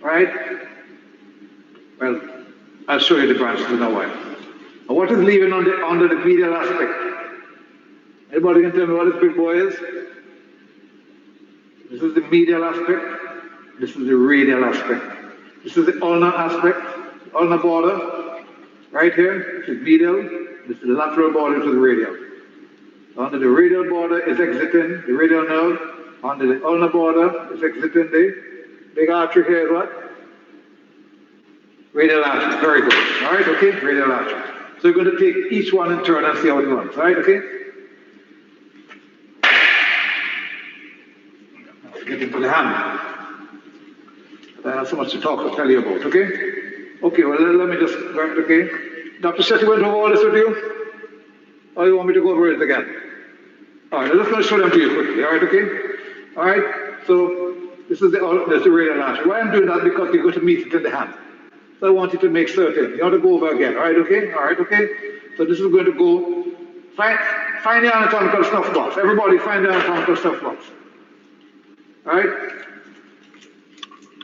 right? Well, I'll show you the branches in a while. And what is leaving under the medial aspect? Anybody can tell me what this big boy is? This is the medial aspect. This is the radial aspect. This is the ulnar aspect, ulnar border, right here. This is medial. This is the lateral border to the radial. Under the radial border is exiting the radial nerve. Under the ulnar border is exiting the big artery here is what? Radial artery. Very good. All right, okay? Radial artery. So you're going to take each one in turn and see how it runs. All right, okay? Let's get into the hand. I have so much to tell you about, okay? Okay, well, let me just, right, okay? Dr. Shetty went over all this with you? Or you want me to go over it again? All right, I'm just going to show them to you quickly, all right, okay? All right, so this is the radial artery. Why I'm doing that? Because you're going to meet it in the hand. So I want you to make certain. You want to go over again, all right, okay? All right, okay? So this is going to go, find the anatomical snuff box. Everybody find the anatomical snuff box. All right?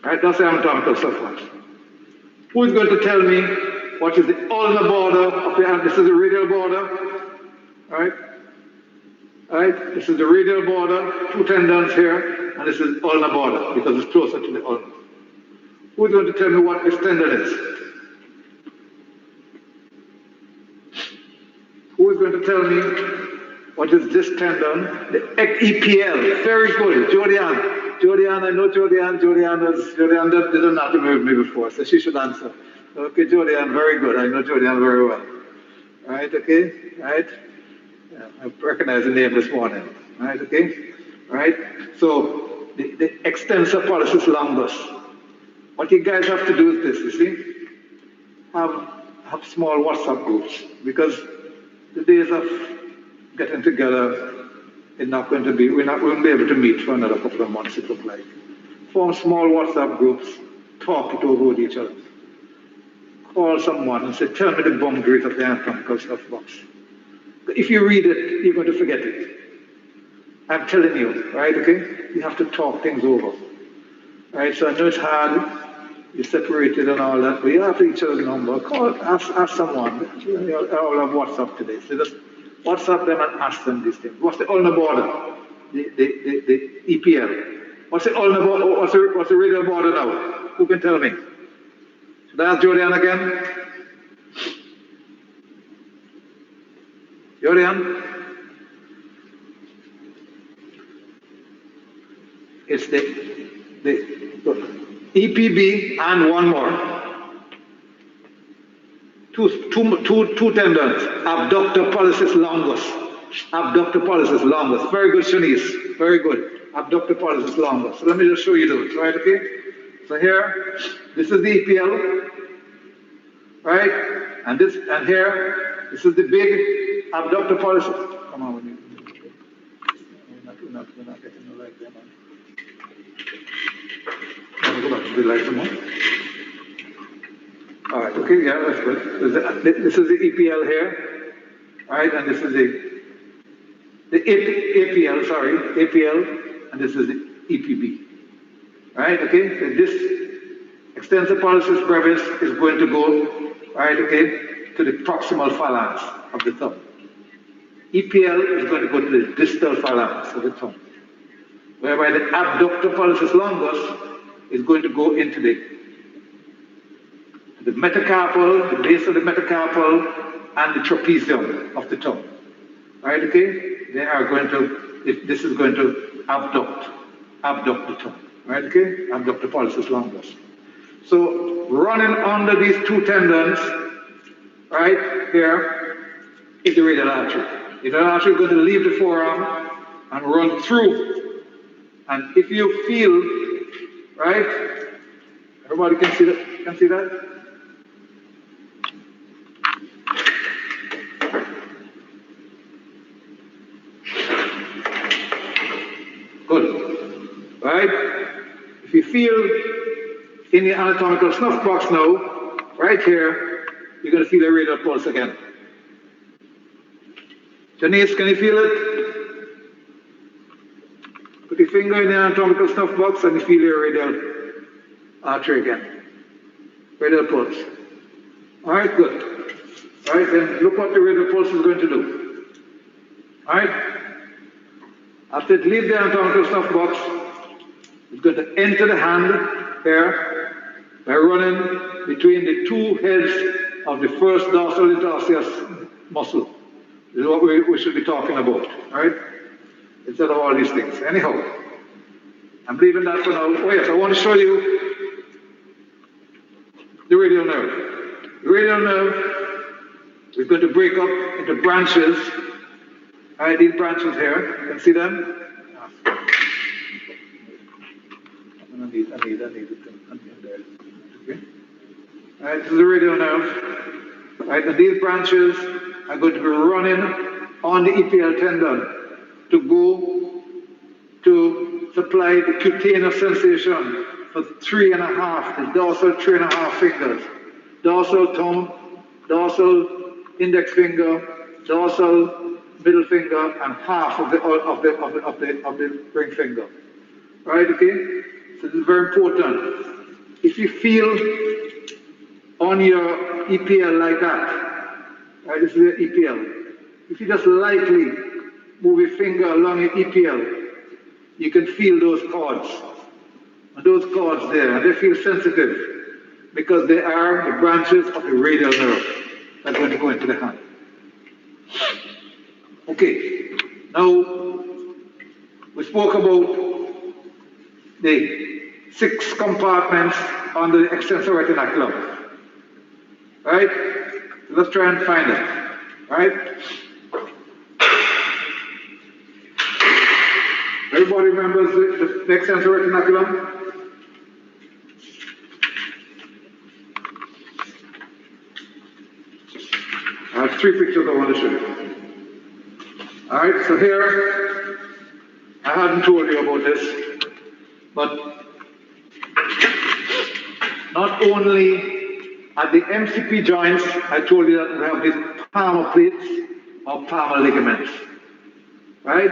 All right, that's the anatomical snuff box. Who is going to tell me what is the ulnar border of the hand? This is the radial border, all right? All right, this is the radial border, two tendons here, and this is ulnar border because it's closer to the ulnar. Who's going to tell me what this tendon is? Who is going to tell me what is this tendon? The EPL. Very good, Jodianne. Jodianne, I know Jodianne. Jodianne didn't have to move me before, so she should answer. Okay, Jodianne, very good. I know Jodianne very well. All right, okay, all right. Yeah, I recognize the name this morning. All right, okay? All right? So, the extensor pollicis longus. What you guys have to do is this, you see? Have small WhatsApp groups. Because the days of getting together is not going to be, we won't be able to meet for another couple of months, it looks like. Form small WhatsApp groups, talk it over with each other. Call someone and say, tell me the boundaries of the anatomical stuff box. If you read it, you're going to forget it. I'm telling you, right, okay? You have to talk things over. Right, so I know it's hard, you're separated and all that, but you have each other's number. Call, ask someone. All have WhatsApp today. So just WhatsApp them and ask them these things. What's the ulnar border? The EPL. What's the ulnar border? What's the radial border now? Who can tell me? Should I ask Jodianne again? Jodianne? It's the EPB and one more. Two tendons. Abductor pollicis longus. Abductor pollicis longus. Very good, Shanice. Very good. Abductor pollicis longus. So let me just show you those, right? Okay. So here, this is the EPL, right? And here, this is the big abductor pollicis. Come on with me. We're not getting the light there, man. Go back to the light some more. All right, okay, yeah, that's good. This is the EPL here, right? And this is the APL, and this is the EPB. right, okay? So this extensor pollicis brevis is going to go, right, okay, to the proximal phalanx of the thumb. EPL is going to go to the distal phalanx of the thumb, whereby the abductor pollicis longus is going to go into the metacarpal, the base of the metacarpal, and the trapezium of the tongue. Right, okay? They are going to, this is going to abduct the tongue. Right, okay? Abduct the pollicis longus. So running under these two tendons, right here, is the radial artery. The radial artery is going to leave the forearm and run through. And if you feel, right, everybody can see that? Can see that? Good. Right? If you feel in the anatomical snuff box now, right here, you're going to feel a radial pulse again. Janice, can you feel it? Put your finger in the anatomical snuff box and you feel your radial artery again. Radial pulse. All right, good. All right, then look what the radial pulse is going to do. All right? After it leaves the anatomical snuff box, it's going to enter the hand here by running between the two heads of the first dorsal interosseous muscle. This is what we should be talking about, all right? Instead of all these things. Anyhow, I'm leaving that for now. Oh yes, I want to show you the radial nerve. The radial nerve is going to break up into branches. All right, these branches here, you can see them. I need it there. Okay. All right, this is the radial nerve. All right, and these branches are going to be running on the EPL tendon to go to supply the cutaneous sensation for 3.5, the dorsal 3.5 fingers. Dorsal thumb, dorsal index finger, dorsal middle finger, and half of the ring finger. Right, okay? So this is very important. If you feel on your EPL like that, right, this is your EPL. If you just lightly move your finger along your EPL, you can feel those cords. And those cords there, and they feel sensitive because they are the branches of the radial nerve that are going to go into the hand. Okay, now we spoke about the 6 compartments on the extensor retinaculum. Right? Let's try and find it. Right? Everybody remembers the extensor retinaculum? I have 3 pictures I want to show you. All right, so here, I hadn't told you about this, but not only at the MCP joints, I told you that we have these palmar plates or palmar ligaments, right?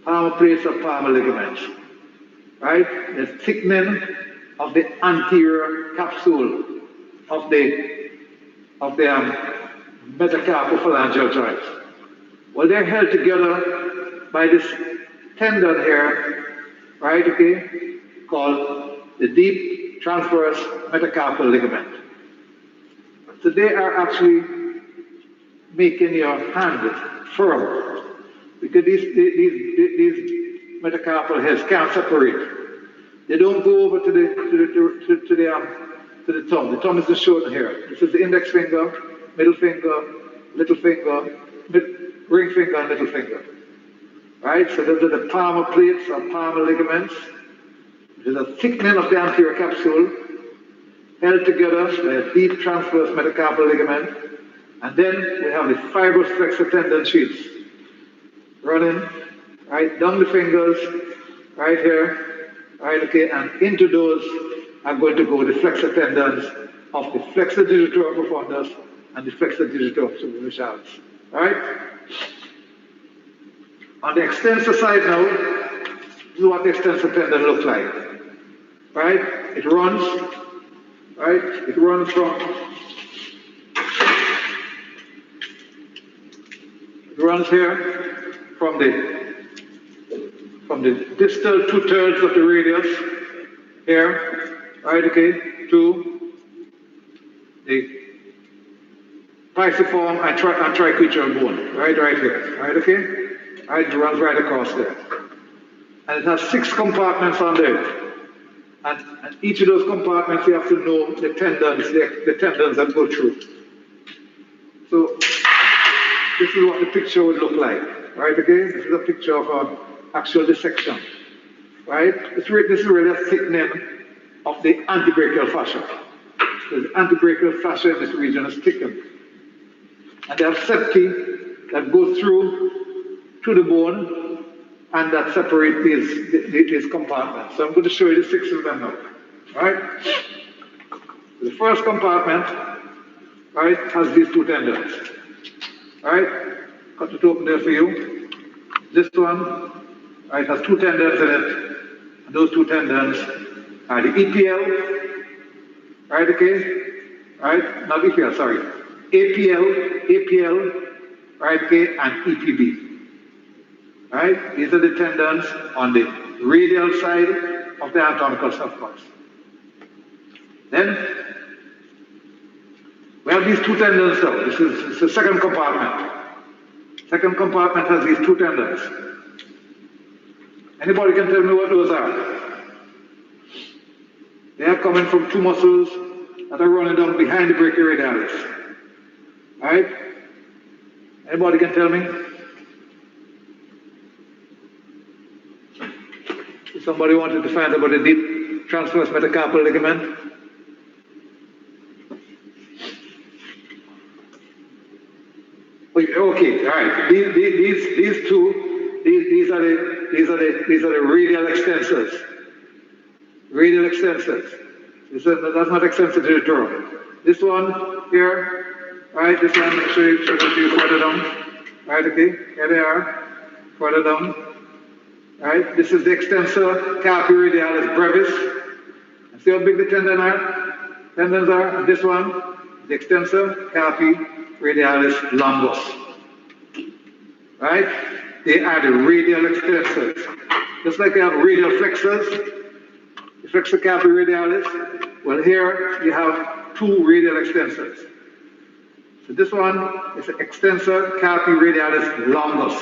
Palmar plates or palmar ligaments, right? The thickening of the anterior capsule of the metacarpophalangeal joints. Well, they're held together by this tendon here, right, okay, called the deep transverse metacarpal ligament. So they are actually making your hand firm because these metacarpal heads can't separate. They don't go over to the thumb. The thumb is just shown here. This is the index finger, middle finger, little finger, ring finger, and little finger. Right? So those are the palmar plates or palmar ligaments. There's a thickening of the anterior capsule held together by a deep transverse metacarpal ligament. And then we have the fibrous flexor tendon sheets running right down the fingers, right here, right, okay, and into those are going to go the flexor tendons of the flexor digitorum profundus and the flexor digitorum superficialis. All right? On the extensor side now, this is what the extensor tendon looks like. right? It runs, right? It runs here from the distal 2/3 of the radius here, right? Okay, to the pisiform and triquetral bone, right here, right? Okay, right? It runs right across there, and it has 6 compartments on there. And each of those compartments, you have to know the tendons that go through. So this is what the picture would look like, right? Okay, this is a picture of an actual dissection, right? This is really a thickening of the antebrachial fascia. So the antebrachial fascia in this region is thickened, and there are septi that go through to the bone and that separate these compartments. So I'm going to show you the 6 of them now, right? So the first compartment, right, has these 2 tendons, right? Cut it open there for you. This one, right, has 2 tendons in it, and those 2 tendons are the EPL, right, okay? Right, not EPL, sorry. APL, right, okay, and EPB. Right? These are the tendons on the radial side of the anatomical surface. Then we have these 2 tendons now. This is the second compartment. Second compartment has these 2 tendons. Anybody can tell me what those are? They are coming from 2 muscles that are running down behind the brachioradialis. Right? Anybody can tell me? Somebody wanted to find about the deep transverse metacarpal ligament. Okay, all right. These 2, these are the radial extensors. Radial extensors. That's not extensor to the drum. This one here, right? This one, I'll show you further down. Right? Okay. Here they are. Further down. Right? This is the extensor carpi radialis brevis. See how big the tendons are? This one, the extensor carpi radialis longus. Right? They are the radial extensors. Just like you have radial flexors, the flexor carpi radialis. Well, here you have 2 radial extensors. So this one is the extensor carpi radialis longus.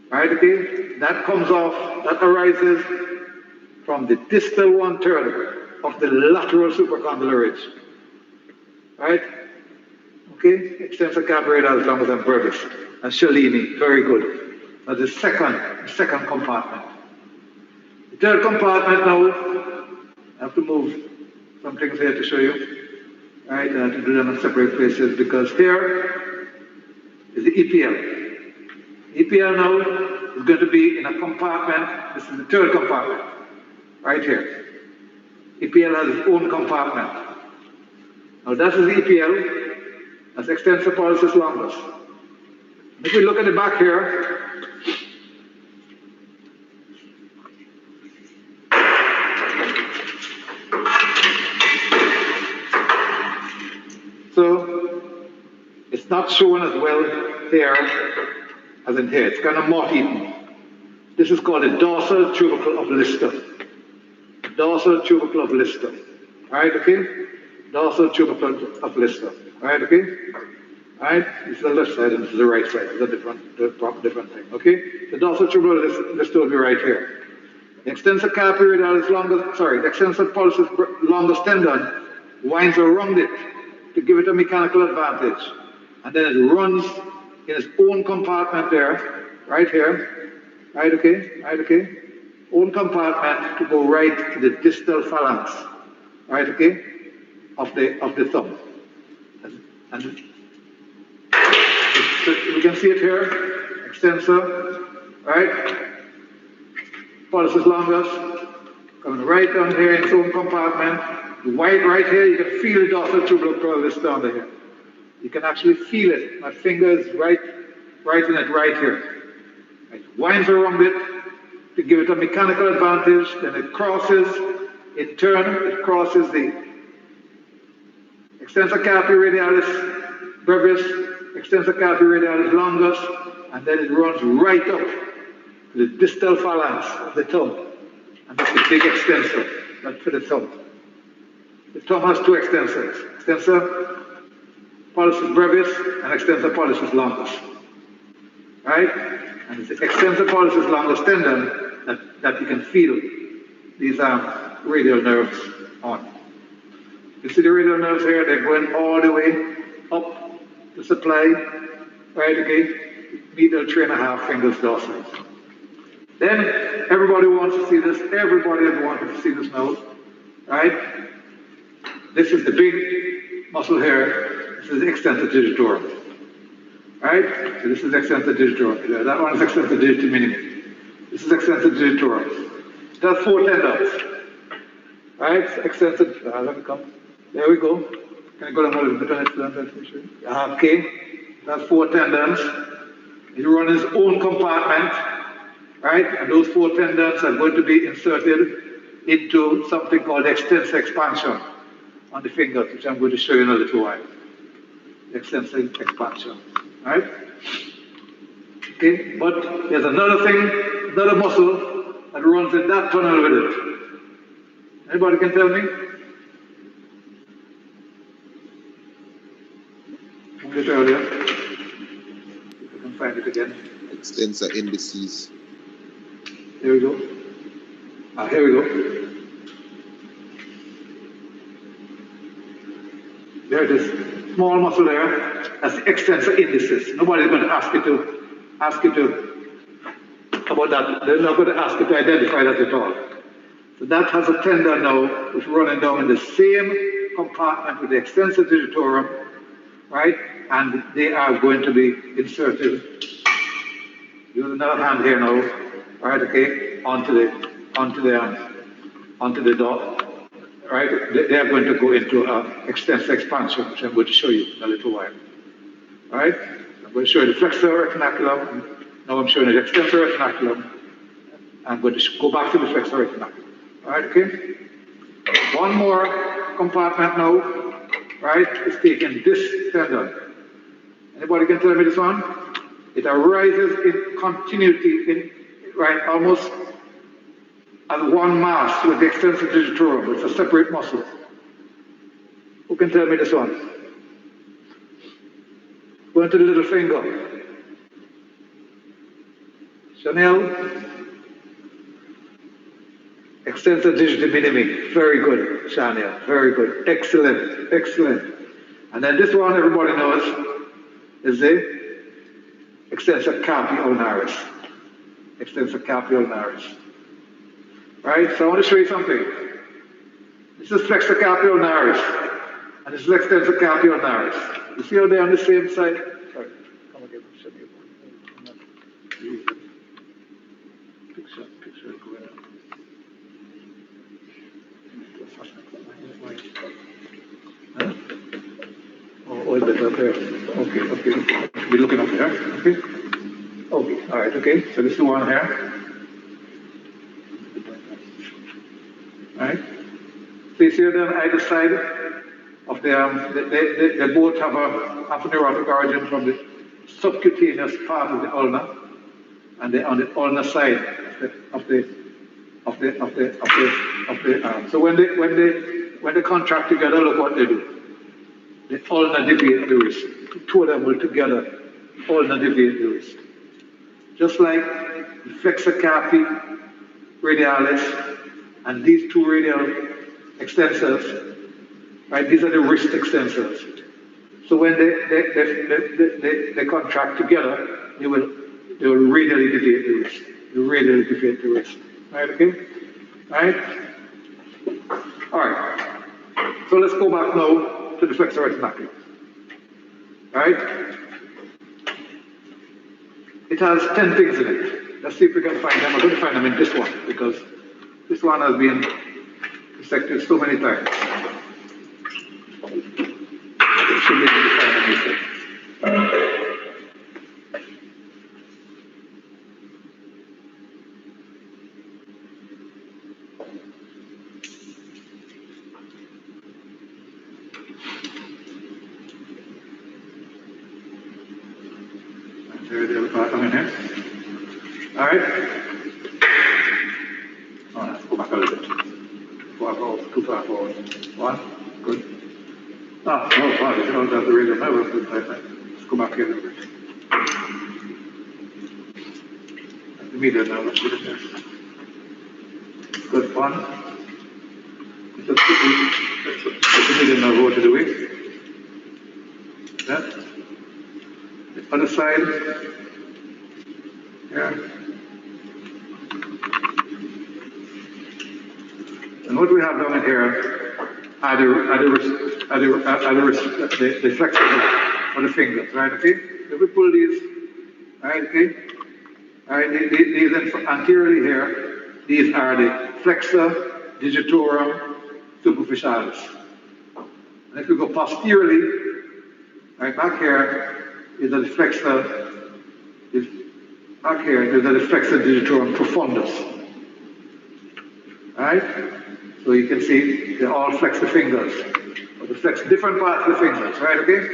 Right, okay? That comes off, that arises from the distal 1/3 of the lateral supracondylar ridge. Right? Okay? Extensor carpi radialis longus and brevis. And Cellini, very good. Now the second compartment. The third compartment now, I have to move some things here to show you. Right? I have to do them in separate places because here is the EPL. EPL now is going to be in a compartment. This is the 3rd compartment, right here. EPL has its own compartment. Now that is EPL, that's extensor pollicis longus. If we look at the back here, so it's not shown as well here as in here. It's kind of moth-eaten. This is called the dorsal tubercle of Lister. Dorsal tubercle of Lister. Right, okay? Dorsal tubercle of Lister. Right, okay? Right? This is the left side and this is the right side. It's a different thing. Okay? The dorsal tubercle of Lister will be right here. The extensor carpi radialis longus, the extensor pollicis longus tendon winds around it to give it a mechanical advantage. And then it runs in its own compartment there, right here, right, okay, own compartment to go right to the distal phalanx, right, okay, of the thumb. And so we can see it here, extensor, right, pollicis longus, coming right down here in its own compartment. The white right here, you can feel the dorsal tubercle pollicis down there. You can actually feel it. My finger is right in it right here. It winds around it to to give it a mechanical advantage, then it crosses, in turn, it crosses the extensor carpi radialis brevis, extensor carpi radialis longus, and then it runs right up to the distal phalanx of the thumb. And that's the big extensor, that's for the thumb. The thumb has two extensors, extensor pollicis brevis and extensor pollicis longus. Right? And it's the extensor pollicis longus tendon that you can feel these radial nerves on. You see the radial nerves here, they're going all the way up to supply, right, okay, medial 3.5 fingers dorsals. Then everybody wants to see this, everybody has wanted to see this now, right? This is the big muscle here, this is the extensor digitorum, right? So this is extensor digitorum, that one is extensor digiti minimi. This is extensor digitorum. It has 4 tendons, right? Extensor, let me come. There we go. Can I go down a little bit on it? Okay. It has 4 tendons. It runs its own compartment, right? And those 4 tendons are going to be inserted into something called extensor expansion on the fingers, which I'm going to show you in a little while. Extensor expansion, right? Okay, but there's another thing, another muscle that runs in that tunnel with it. Anybody can tell me? A bit earlier. If I can find it again. Extensor indices. Here we go. Here we go. There it is. Small muscle there. That's the extensor indices. Nobody's going to ask you to about that. They're not going to ask you to identify that at all. So that has a tendon now, which is running down in the same compartment with the extensor digitorum, right? And they are going to be inserted. Use another hand here now, right? Okay, onto the dot, right? They are going to go into extensor expansion, which I'm going to show you in a little while. All right? I'm going to show you the flexor retinaculum. Now I'm showing you the extensor retinaculum. I'm going to go back to the flexor retinaculum. All right? Okay. One more compartment now, right? Is taking this tendon. Anybody can tell me this one? It arises in continuity, right, almost as one mass with the extensor digitorum. It's a separate muscle. Who can tell me this one? Go into the little finger. Chanel. Extensor digiti minimi. Very good, Chanel. Very good. Excellent. Excellent. And then this one, everybody knows, is the extensor carpi ulnaris. Extensor carpi ulnaris. Right? So I want to show you something. This is flexor carpi ulnaris. And this is extensor carpi ulnaris. You see how they're on the same side? Sorry. Come again. Show me. Picture going on. Huh? Oh, it's better up there. Okay. Be looking up there. Okay. Okay. All right. Okay. So this is the one here. All right. So you see them on either side of the they both have a neurotic origin from the subcutaneous part of the ulna, and they on the ulnar side of the arm. So when they contract together, look what they do. They ulnar deviate the wrist. The two of them will together ulnar deviate the wrist. Just like the flexor carpi radialis and these two radial extensors, right? These are the wrist extensors. So when they contract together, they will radially deviate the wrist. They radially deviate the wrist. Right? Okay. Right. All right. So let's go back now to the flexor retinaculum. Right? It has 10 things in it. Let's see if we can find them. I'm going to find them in this one because this one has been dissected so many times. It should be able to find them this way. There's the other part coming here. All right. Oh, let's go back a little bit. Too far forward. One, good. Ah, oh, wow, you don't have the radio never. Let's go back here a little bit. The meter now, let's put it there. Good, one. Let's put the meter now, go to the way. Yeah. The other side. Yeah. And what we have down in here are the flexors of the fingers, right? Okay. If we pull these, right? Okay. All right. These anteriorly here. These are the flexor digitorum superficialis. And if we go posteriorly, right back here, is the flexor. Back here, these are the flexor digitorum profundus. Right? So you can see they all flex the fingers. Or they flex different parts of the fingers, right? Okay?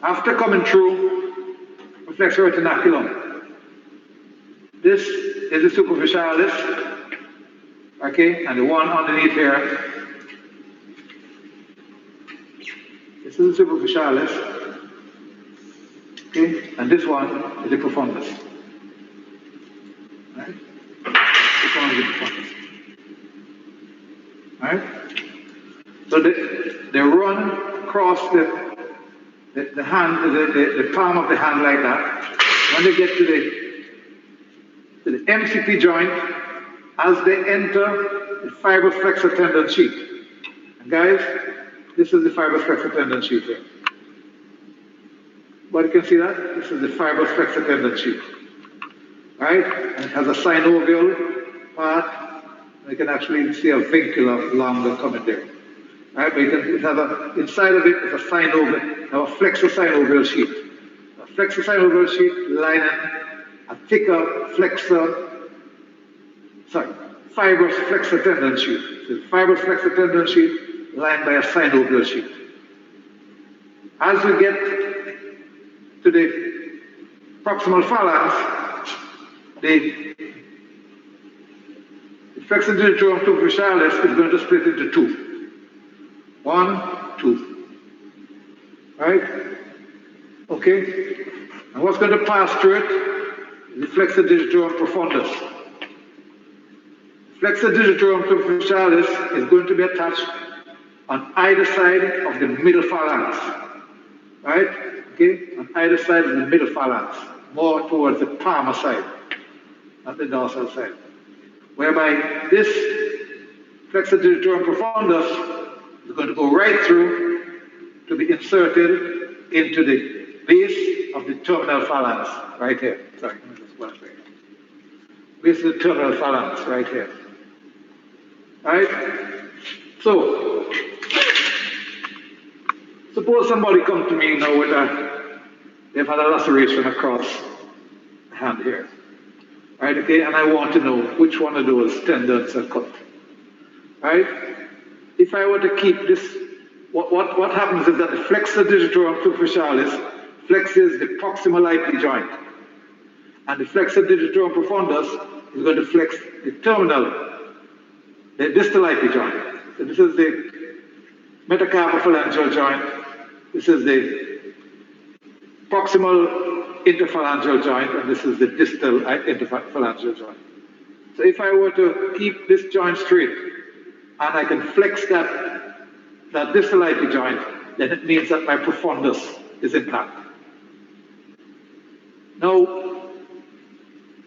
After coming through, we flex the retinaculum. This is the superficialis. Okay? And the one underneath here. This is the superficialis. Okay? And this one is the profundus. Right? This one is the profundus. Right? So they run across the hand, the palm of the hand like that. When they get to the MCP joint, as they enter the fibrous flexor tendon sheath. And guys, this is the fibrous flexor tendon sheath here. But you can see that? This is the fibrous flexor tendon sheath. Right? And it has a synovial part. You can actually see a vincular longer coming there. Right? But it has inside of it is a synovial, a flexor synovial sheath. A flexor synovial sheath lining a thicker fibrous flexor tendon sheath. So fibrous flexor tendon sheath lined by a synovial sheath. As we get to the proximal phalanx, the flexor digitorum superficialis is going to split into two. 1, 2. Right? Okay? And what's going to pass through it is the flexor digitorum profundus. Flexor digitorum superficialis is going to be attached on either side of the middle phalanx. Right? Okay? On either side of the middle phalanx. More towards the palmar side, not the dorsal side. Whereby this flexor digitorum profundus is going to go right through to be inserted into the base of the terminal phalanx, right here. Sorry, let me just go straight. Base of the terminal phalanx, right here. Right? So, suppose somebody comes to me now with they've had a laceration across the hand here. Right, okay, and I want to know which one of those tendons are cut. Right? If I were to keep this, what happens is that the flexor digitorum superficialis flexes the proximal IP joint. And the flexor digitorum profundus is going to flex the distal IP joint. So this is the metacarpophalangeal joint. This is the proximal interphalangeal joint, and this is the distal interphalangeal joint. So if I were to keep this joint straight, and I can flex that distal IP joint, then it means that my profundus is intact. Now,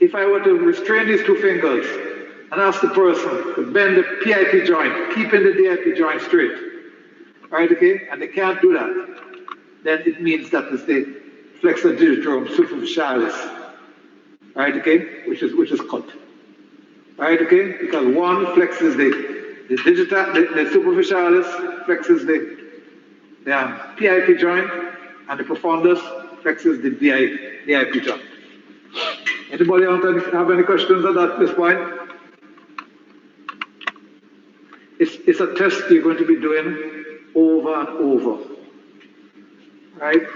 if I were to restrain these two fingers and ask the person to bend the PIP joint, keeping the DIP joint straight, right, okay, and they can't do that, then it means that it's the flexor digitorum superficialis, right, okay, which is cut, right, okay, because one flexes the superficialis flexes the PIP joint, and the profundus flexes the DIP joint. Anybody have any questions at this point? It's a test you're going to be doing over and over, right?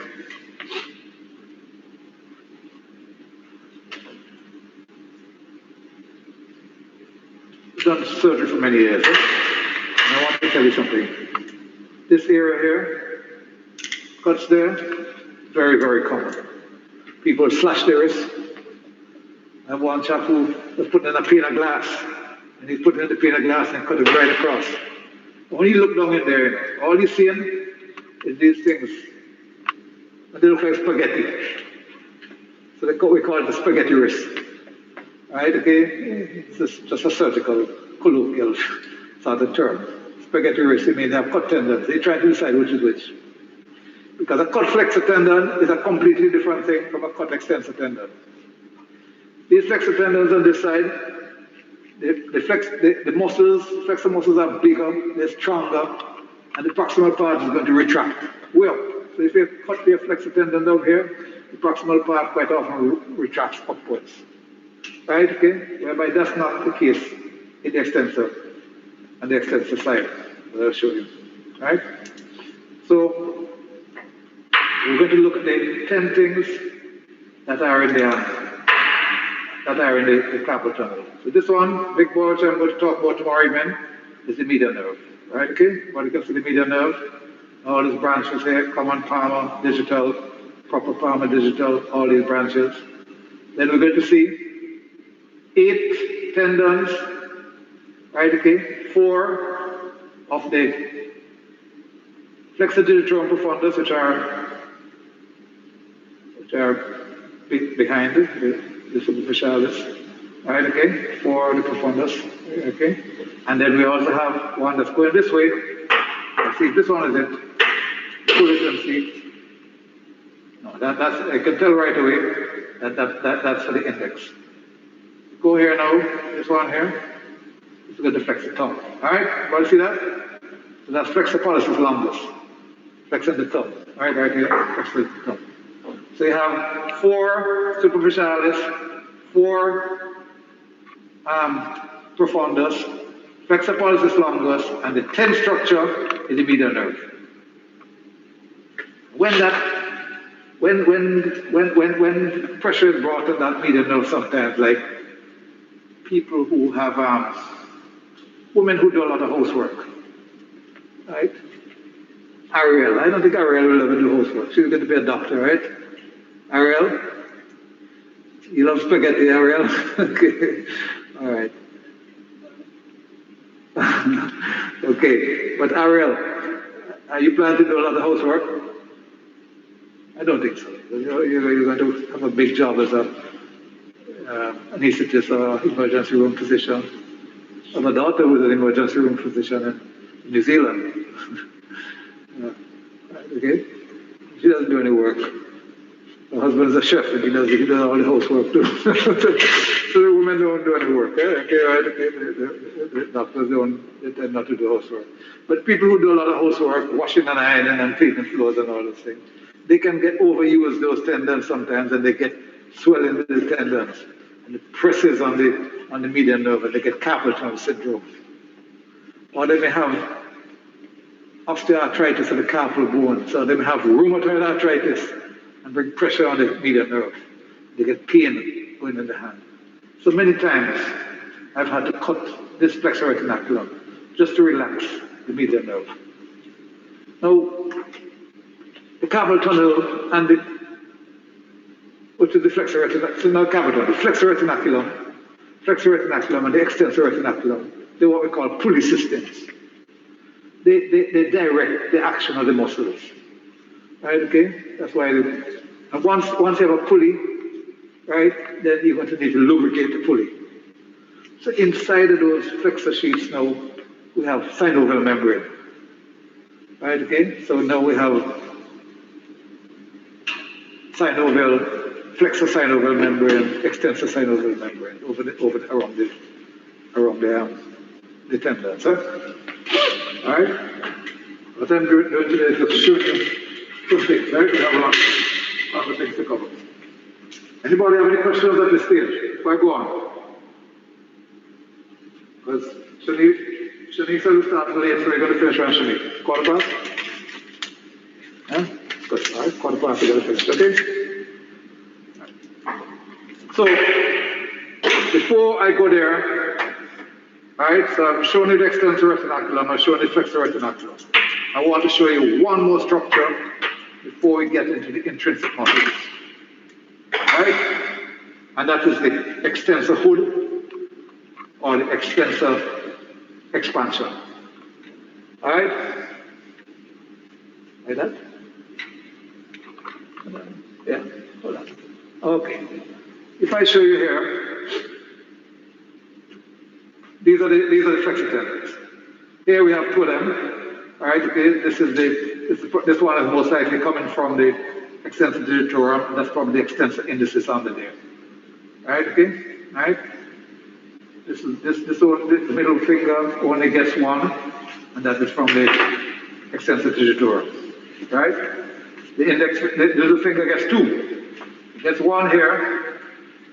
done surgery for many years. And I want to tell you something. This area here, cuts there, very, very common. People slash their wrists. I have one chap who was putting in a pane of glass, and he's putting in the pane of glass and cut it right across. When you look down in there, all you're seeing is these things, and they look like spaghetti. So we call it the spaghetti wrist. Right, okay? It's just a surgical, colloquial sort of term. Spaghetti wrist, I mean, they have cut tendons. They try to decide which is which. Because a cut flexor tendon is a completely different thing from a cut extensor tendon. These flexor tendons on this side, the muscles, flexor muscles are bigger, they're stronger, and the proximal part is going to retract. Well, so if you cut your flexor tendon down here, the proximal part quite often retracts upwards. Right, okay? Whereby that's not the case in the extensor and the extensor side that I'll show you. Right? So we're going to look at the 10 things that are in the carpal tunnel. So this one, big boy, which I'm going to talk about tomorrow evening, is the median nerve. Right, okay? When it comes to the median nerve, all these branches here, common palmar, digital, proper palmar, digital, all these branches. Then we're going to see 8 tendons, right, okay, 4 of the flexor digitorum profundus, which are behind the superficialis, right, okay, 4 of the profundus, okay, and then we also have one that's going this way. Let's see if this one is it. Pull it and see. No, that's, I can tell right away that's for the index. Go here now, this one here. It's going to flex the thumb. All right, everybody see that? So that's flexor pollicis longus. Flexing the thumb. All right here, flexing the thumb. So you have 4 superficialis, 4 profundus, flexor pollicis longus, and the 10th structure is the median nerve. When pressure is brought on that median nerve sometimes, like people who have, women who do a lot of housework, right? Ariel, I don't think Ariel will ever do housework. She's going to be a doctor, right? Ariel? You love spaghetti, Ariel? Okay, all right. Okay, but Ariel, are you planning to do a lot of housework? I don't think so. You're going to have a big job as a anesthetist or emergency room physician. I have a daughter who's an emergency room physician in New Zealand. Okay? She doesn't do any work. Her husband is a chef and he does all the housework too. So the women don't do any work. Okay, right? Okay. The doctors they tend not to do housework. But people who do a lot of housework, washing and ironing and cleaning floors and all those things, they can get overuse those tendons sometimes and they get swelling in the tendons. And it presses on the median nerve and they get carpal tunnel syndrome. Or they may have osteoarthritis of the carpal bone. So they may have rheumatoid arthritis and bring pressure on the median nerve. They get pain going in the hand. So many times I've had to cut this flexor retinaculum just to relax the median nerve. Now, the carpal tunnel and which is the flexor retinaculum, so now carpal tunnel, the flexor retinaculum and the extensor retinaculum, they're what we call pulley systems. They direct the action of the muscles. Right, okay? That's why and once you have a pulley, right, then you're going to need to lubricate the pulley. So inside of those flexor sheaths now, we have synovial membrane. Right, okay? So now we have flexor synovial membrane, extensor synovial membrane around the tendons. Huh? All right? What I'm doing today is just shooting two things, right? We have a lot of things to cover. Anybody have any questions at this stage before I go on? Because Shanice will start late, so we're going to finish around Shanice. 15:15? Huh? Good. All right, 15:15, we're going to finish, okay? So, before I go there, All right, so I'm showing you the extensor retinaculum, I'm showing you the flexor retinaculum. I want to show you one more structure before we get into the intrinsic muscles. All right, and that is the extensor hood or the extensor expansion. All right, like that? Yeah, hold on. Okay, if I show you here, these are the flexor tendons. Here we have two of them. All right, okay, this one is most likely coming from the extensor digitorum. That's probably the extensor indicis under there. All right, okay, all right. This the middle finger only gets one, and that is from the extensor digitorum. Right? The little finger gets two. It gets one here,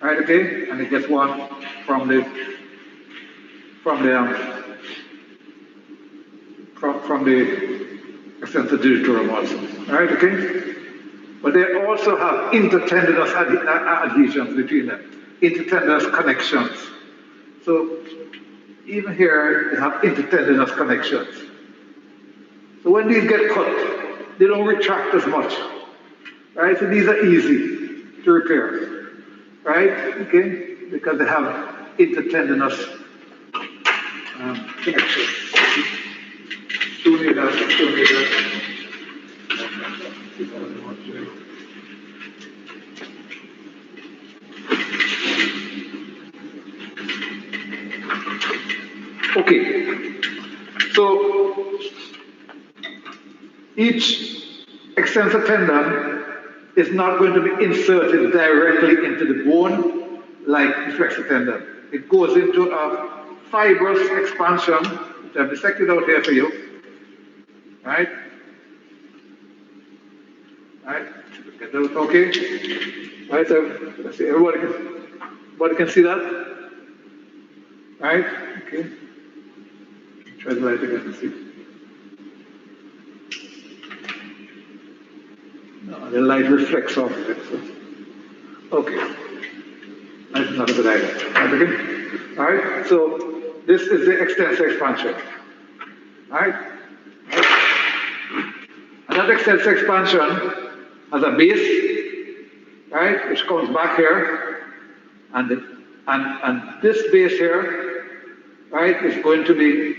right? Okay, and it gets one from the extensor digitorum also. All right? Okay. But they also have intertendinous adhesions between them, intertendinous connections. So even here, they have intertendinous connections. So when these get cut, they don't retract as much, right? So these are easy to repair, right? Okay, because they have intertendinous connections. Still need that. Okay, so each extensor tendon is not going to be inserted directly into the bone like the flexor tendon. It goes into a fibrous expansion, which I've dissected out here for you. Right? Right? Get those okay? Right, so let's see, everybody can see that? Right? Okay. Try the light again to see. No, the light reflects off of it. So. Okay. That's not a good idea. Right, again? All right, so this is the extensor expansion. All right? Another extensor expansion has a base, right, which comes back here, and this base here, right, is going to be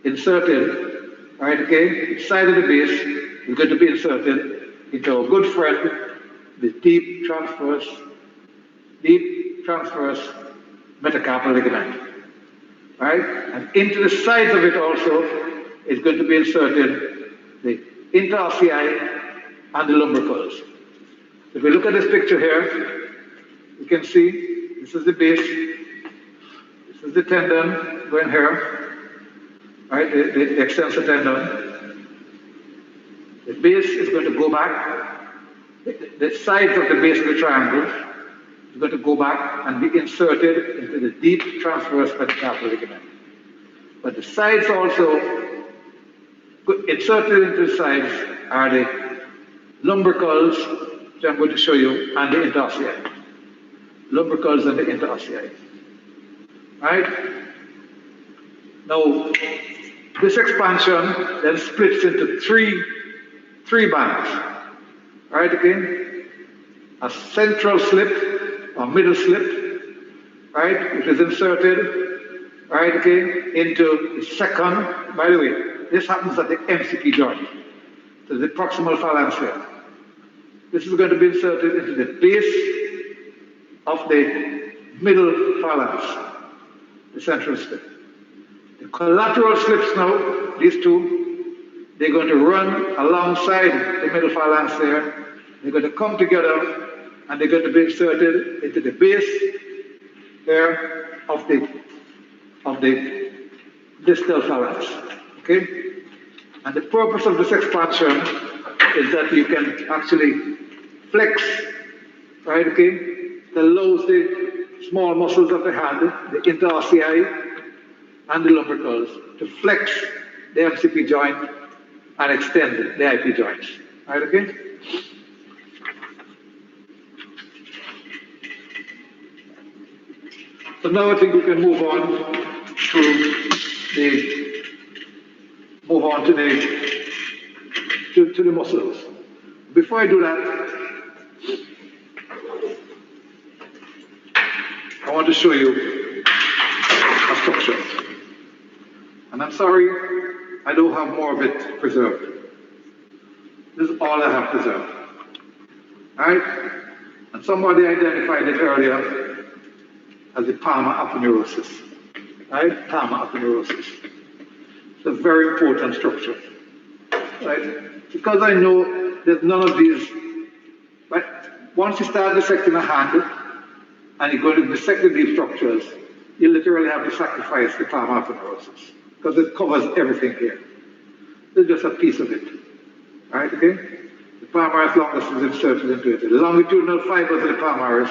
inserted, right, okay, inside of the base is going to be inserted into a good friend, the deep transverse metacarpal ligament, right, and into the sides of it also is going to be inserted the interossei and the lumbricals. If we look at this picture here, you can see this is the base, this is the tendon going here, right? The extensor tendon. The base is going to go back. The sides of the base of the triangle is going to go back and be inserted into the deep transverse metacarpal ligament. But the sides also, inserted into the sides are the lumbricals, which I'm going to show you, and the interossei. Lumbricals and the interossei. Right? Now, this expansion then splits into three bands. Right, again? A central slip, or middle slip, right, which is inserted, right, again, into the second, by the way, this happens at the MCP joint, so the proximal phalanx here. This is going to be inserted into the base of the middle phalanx, the central slip. The collateral slips now, these two, they're going to run alongside the middle phalanx there. They're going to come together and they're going to be inserted into the base there of the distal phalanx. Okay? And the purpose of this expansion is that you can actually flex, right? Okay? It allows the small muscles of the hand, the interossei and the lumbricals, to flex the MCP joint and extend the IP joints. Right, okay? So now I think we can move on move on to the muscles. Before I do that, I want to show you a structure. And I'm sorry, I don't have more of it preserved. This is all I have preserved. All right? And somebody identified it earlier as the palmar aponeurosis. Right? Palmar aponeurosis. It's a very important structure. Right? Because I know there's none of these. Right? Once you start dissecting a hand and you go to dissect the deep structures, you literally have to sacrifice the palmar aponeurosis because it covers everything here. It's just a piece of it. Right? Okay? The palmaris longus is inserted into it. The longitudinal fibers of the palmaris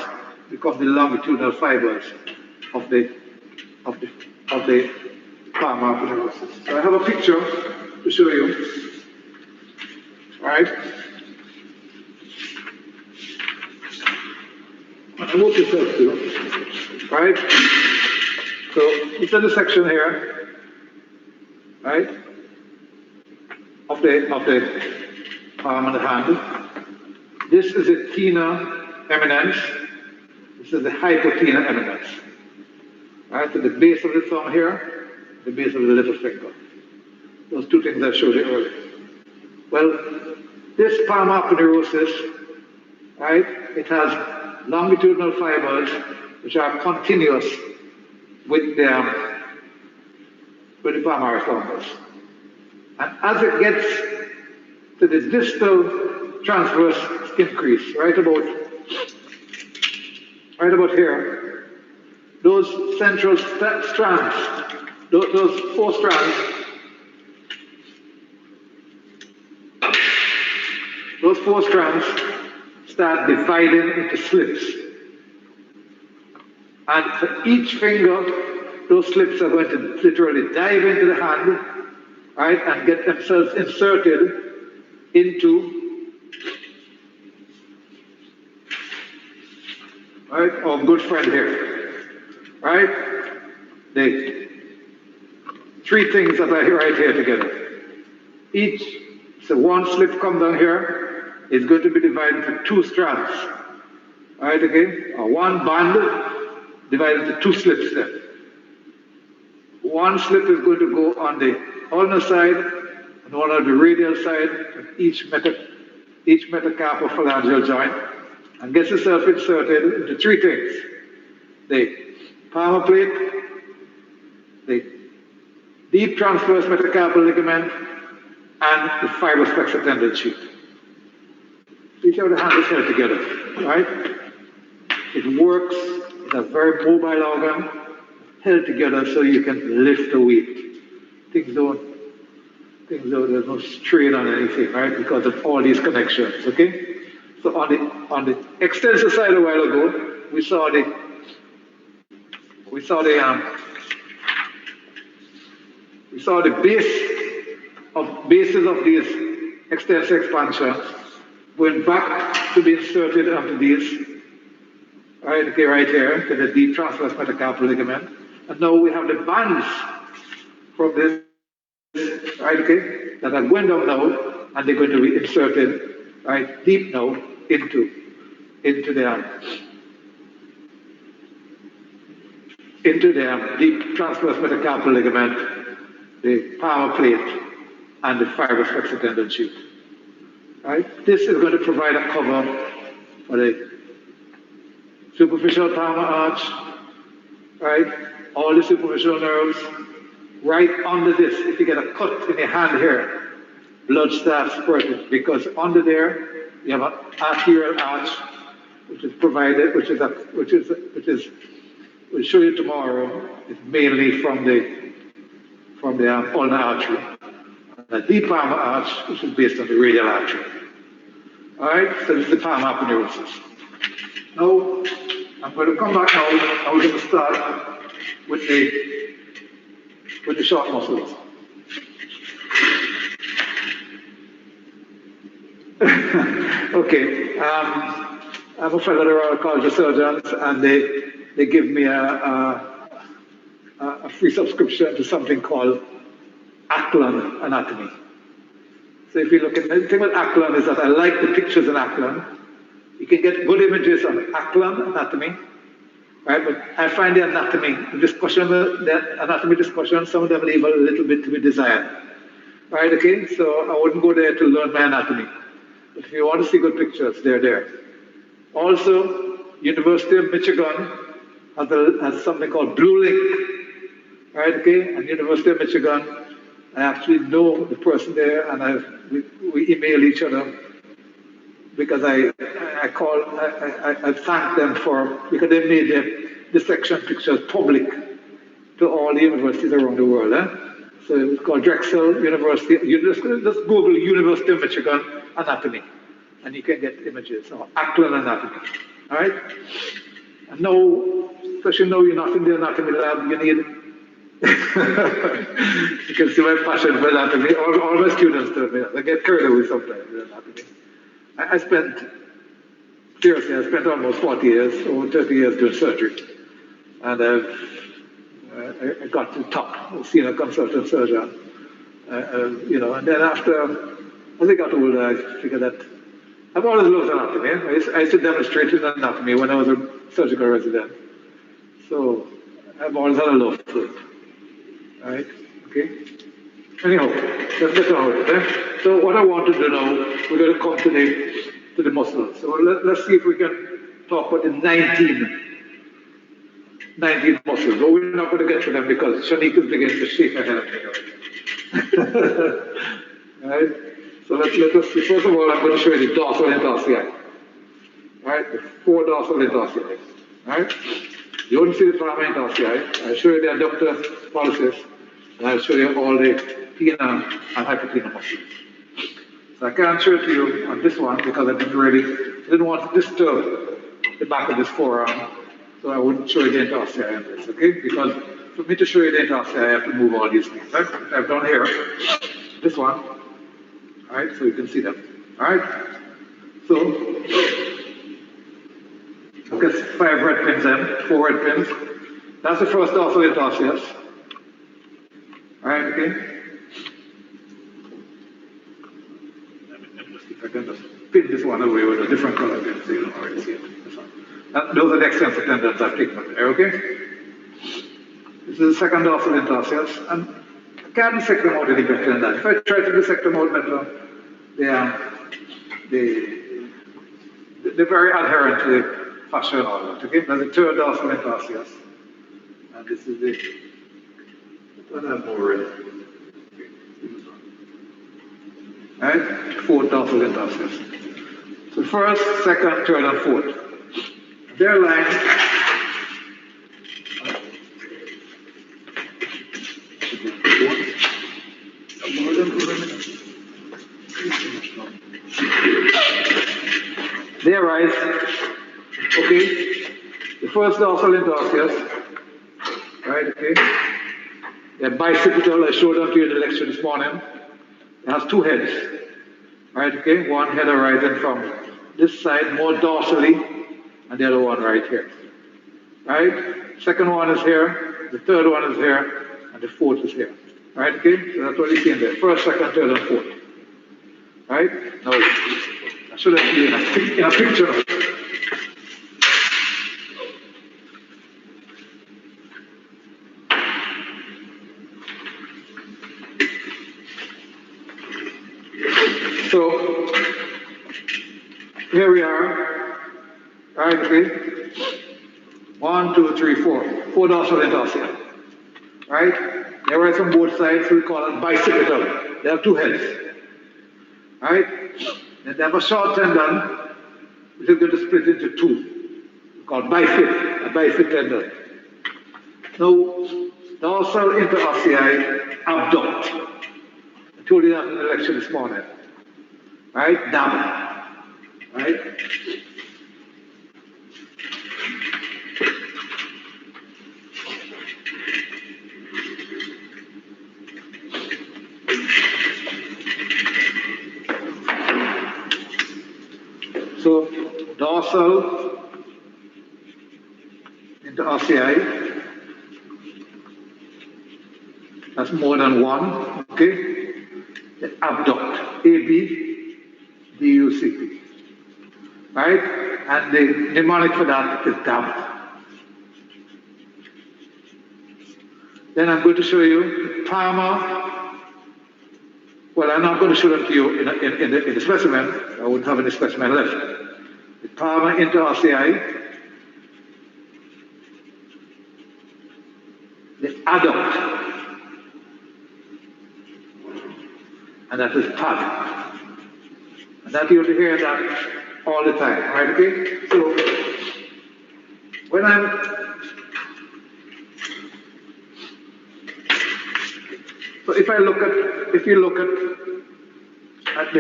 become the longitudinal fibers of the palmar aponeurosis. So I have a picture to show you. All right? I hope this helps you. All right? So it's in the section here, right? Of the palm of the hand. This is a tena eminence. This is the hypotena eminence. Right, so the base of the thumb here, the base of the little finger. Those two things I showed you earlier. Well, this palmar aponeurosis, right, it has longitudinal fibers which are continuous with the palmaris longus. And as it gets to the distal transverse skin crease, right about here, those central strands, those four strands, start dividing into slips. And for each finger, those slips are going to literally dive into the hand, right, and get themselves inserted into, right, our good friend here, right? The three things that are right here together. Each, so one slip come down here is going to be divided into two strands, right, okay? Or one band divided into two slips then. One slip is going to go on the ulnar side and one on the radial side of each metacarpophalangeal joint and gets itself inserted into three things. The palmar plate, the deep transverse metacarpal ligament, and the fibrous flexor tendon sheath. Each of the hands is held together, right? It works, it's a very mobile organ, held together so you can lift the weight. Things don't, there's no strain on anything, right? Because of all these connections, okay? So on the extensor side a while ago, we saw the bases of these extensor expansions going back to be inserted onto these, right? Okay, right here to the deep transverse metacarpal ligament, and now we have the bands from this, right? Okay, that are going down now, and they're going to be inserted, right, deep now into the deep transverse metacarpal ligament, the palmar plate, and the fibrous flexor tendon sheath. Right? This is going to provide a cover for the superficial palmar arch, right? All the superficial nerves, right under this. If you get a cut in your hand here, blood starts spurting because under there you have an arterial arch, which is provided, which is we'll show you tomorrow. It's mainly from the ulnar artery. The deep palmar arch, which is based on the radial artery. All right, so this is the palmar aponeurosis. Now, I'm going to come back now, and we're going to start with the short muscles. Okay, I'm a fellow of the Royal College of Surgeons, and they give me a a free subscription to something called Ackland Anatomy. So if you look at the thing with Ackland is that I like the pictures in Ackland. You can get good images on Ackland Anatomy, right? But I find the anatomy discussion, the anatomy discussion, some of them leave a little bit to be desired, right? Okay, so I wouldn't go there to learn my anatomy. But if you want to see good pictures, they're there. Also, University of Michigan has something called Blue Link, right? Okay, and University of Michigan, I actually know the person there, and we email each other because I thank them because they made the dissection pictures public to all the universities around the world. So it's called Drexel University. You just Google University of Michigan Anatomy, and you can get images of Ackland Anatomy. All right? And now, especially now you're not in the anatomy lab, you need. You can see my passion for anatomy. All my students do it. I get carried away sometimes with anatomy. I spent almost 40 years, over 30 years doing surgery. And I got to the top, senior consultant surgeon. And then as I got older, I figured that I've always loved anatomy. I used to demonstrate in anatomy when I was a surgical resident. So I've always had a love for it. All right? Okay? Anyhow, let's get on with it. So what I want to do now, we're going to come to the muscles. So let's see if we can talk about the 19 muscles. But we're not going to get to them because Shanique is beginning to shake her head at me. All right? So let's see. First of all, I'm going to show you the dorsal interossei. All right? The 4 dorsal interossei. All right? You won't see the palmar interossei. I'll show you the adductor pollicis, and I'll show you all the pinna and hypopinna muscles. So I can't show it to you on this one because I didn't want to disturb the back of this forearm, so I wouldn't show you the interossei on this, okay? Because for me to show you the interossei, I have to move all these things. Right? I've done here, this one, all right? So you can see them, all right? So, look at 5 red pins then, 4 red pins. That's the first dorsal interosseous. All right, okay? If I can just pin this one away with a different color pin so you don't already see it. This one. Those are the extensor tendons I've taken up there, okay? This is the second dorsal interosseous, and I can't dissect them out any better than that. If I try to dissect them out better, they're very adherent to the fascia and all that, okay? That's the third dorsal interosseous. And this is the one I have more red. All right? 4th dorsal interosseous. So first, second, third, and fourth. Their line. They arise. Okay. The first dorsal interosseous. Right, okay. They're bicipital. I showed them to you in the lecture this morning. It has 2 heads. Right, okay. One head arising from this side more dorsally, and the other one right here. Right? Second one is here, the third one is here, and the fourth is here. Right, okay? So that's what you see in there. First, second, third, and fourth. Right? Now, I should have seen in a picture. So, here we are. Right, okay? 1, 2, 3, 4. 4 dorsal interosseous. Right? They rise from both sides, so we call it bicipital. They have 2 heads. Right? Then they have a short tendon, which is going to split into 2. Called bifid, a bifid tendon. Now, dorsal interossei abduct. I told you that in the lecture this morning. Right? Dab. Right? So, dorsal interossei That's more than one, okay? The abduct, ABDUCT, right? And the mnemonic for that is damp. Then I'm going to show you the palmar. Well, I'm not going to show them to you in the specimen. I wouldn't have any specimen left. The palmar interossei, the adduct, and that is pad. And that you'll hear that all the time, right? Okay? So when if you look at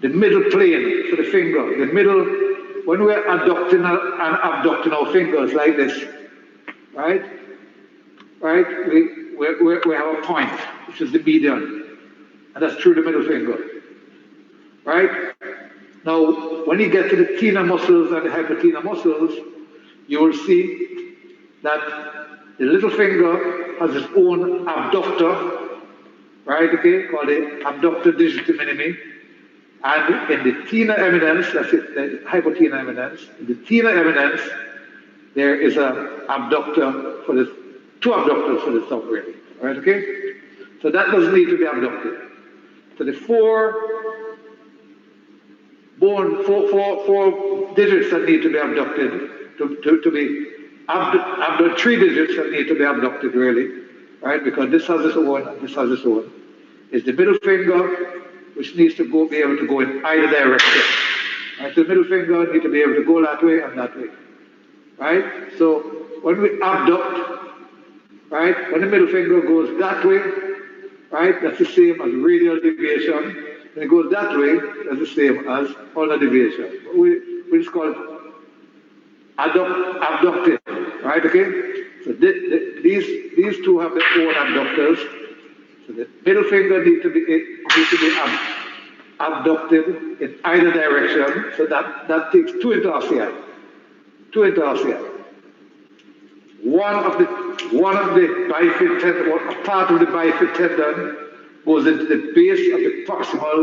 the middle plane for the finger, the middle, when we're adducting and abducting our fingers like this, right? Right? We have a point, which is the median, and that's through the middle finger, right? Now, when you get to the thenar muscles and the hypothenar muscles, you will see that the little finger has its own abductor, right, okay, called the abductor digiti minimi. And in the thenar eminence, that's it, the hypothenar eminence, in the thenar eminence, there is a abductor for the, two abductors for the thumb, really, right, okay? So that doesn't need to be abducted. So the four digits that need to be abducted, to be three digits that need to be abducted, really, right? Because this has its own, and this has its own. Is the middle finger, which needs to be able to go in either direction. Right? The middle finger needs to be able to go that way and that way. Right? So when we abduct, right, when the middle finger goes that way, right, that's the same as radial deviation. When it goes that way, that's the same as ulnar deviation. We just call it abducted, right, okay? So these two have their own abductors. So the middle finger needs to be abducted in either direction. So that takes two interossei. One of the bifid tendon, or a part of the bifid tendon, goes into the base of the proximal,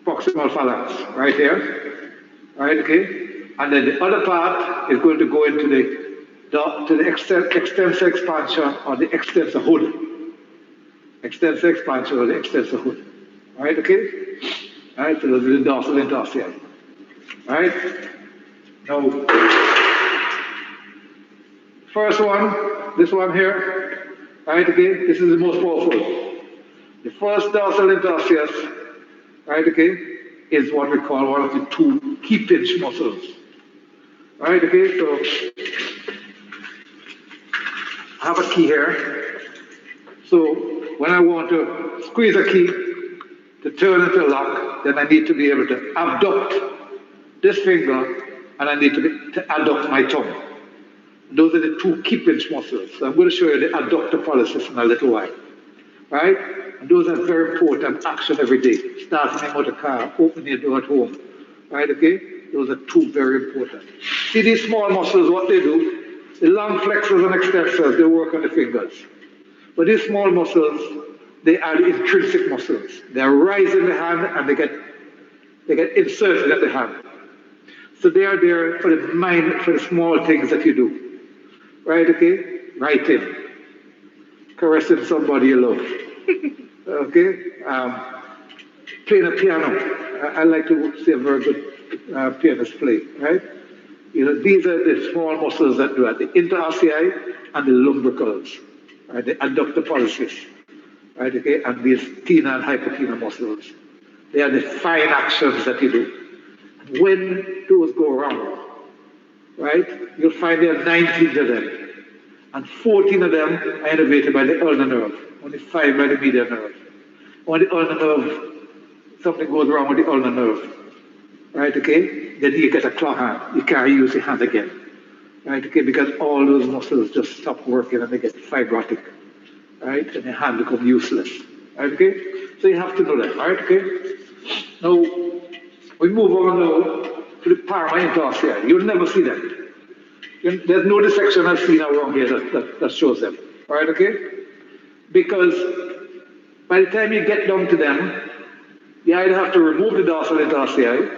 proximal phalanx, right here, right? Okay, and then the other part is going to go into the extensor expansion or the extensor hood, right? Okay, right. So those are the dorsal interossei, right? Now, first one, this one here, right? Okay, this is the most powerful. The first dorsal interosseous, right, okay, is what we call one of the two key pinch muscles. Right, okay, so I have a key here. So when I want to squeeze a key to turn it to lock, then I need to be able to abduct this finger and I need to adduct my tongue. Those are the two key pinch muscles. So I'm going to show you the adductor pollicis in a little while. Right? And those are very important action every day. Starting in motor car, opening your door at home. Right, okay? Those are two very important. See these small muscles, what they do? The long flexors and extensors, they work on the fingers. But these small muscles, they are the intrinsic muscles. They rise in the hand and they get inserted in the hand. So they are there for the mind, for the small things that you do. Right, okay? Writing. Caressing somebody you love. Okay? Playing a piano. I like to see a very good pianist play, right? You know, these are the small muscles that do it, the interossei and the lumbricals, right? The adductor pollicis, right? Okay, and these thenar and hypothenar muscles. They are the fine actions that you do. When those go wrong, right? You'll find there are 19 of them, and 14 of them are innervated by the ulnar nerve, only 5 by the median nerve. On the ulnar nerve, something goes wrong with the ulnar nerve, right, okay? Then you get a claw hand. You can't use your hand again, right, okay? Because all those muscles just stop working and they get fibrotic, right? And your hand becomes useless, right, okay? So you have to know that, right, okay? Now, we move on now to the palmar interossei. You'll never see that. There's no dissection I've seen around here that shows them. All right, okay? Because by the time you get down to them, you either have to remove the dorsal interossei,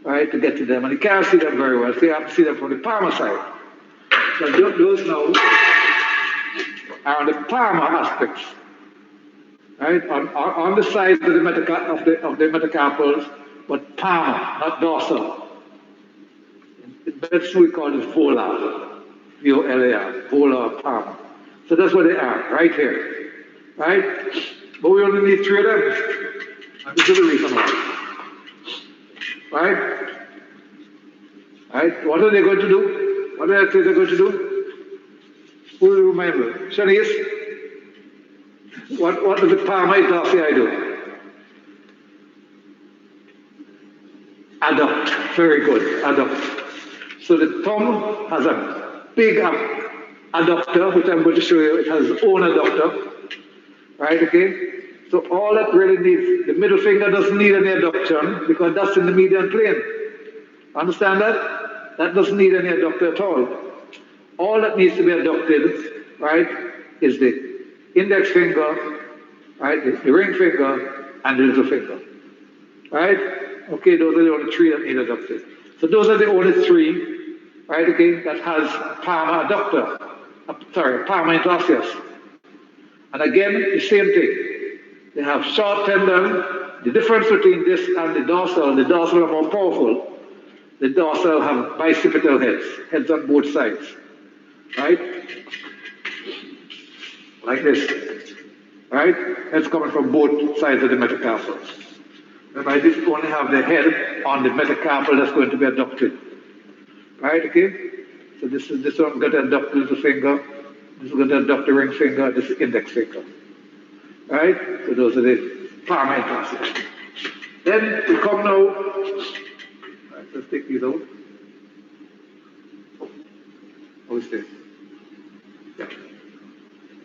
right, to get to them, and you can't see them very well, so you have to see them from the palmar side. So those now are on the palmar aspects, right, on the sides of the metacarpals, but palmar, not dorsal. That's what we call it volar, V-O-L-A-R, volar palmar. So that's what they are, right here, right? But we only need 3 of them. And this is the reason why. Right? Right? What are they going to do? What do I say they're going to do? Who will remember? Shanice? What does the palmar interossei do? Adduct. Very good. Adduct. So the thumb has a big adductor, which I'm going to show you. It has its own adductor. Right, okay? So all that really needs, the middle finger doesn't need any adduction because that's in the median plane. Understand that? That doesn't need any adductor at all. All that needs to be adducted, right, is the index finger, right, the ring finger, and the little finger. Right? Okay, those are the only 3 that need adducted. So those are the only 3, right, okay, that has palmar adductor, palmar interosseous. And again, the same thing. They have short tendon. The difference between this and the dorsal are more powerful. The dorsal have bicipital heads on both sides, right? Like this, right? Heads coming from both sides of the metacarpals. Remember, this only have the head on the metacarpal that's going to be adducted, right? Okay. So this one going to adduct the little finger. This is going to adduct the ring finger. This is index finger. Right? So those are the palmar interossei. Then we come now. Right, let's take these out. What's this? Yeah.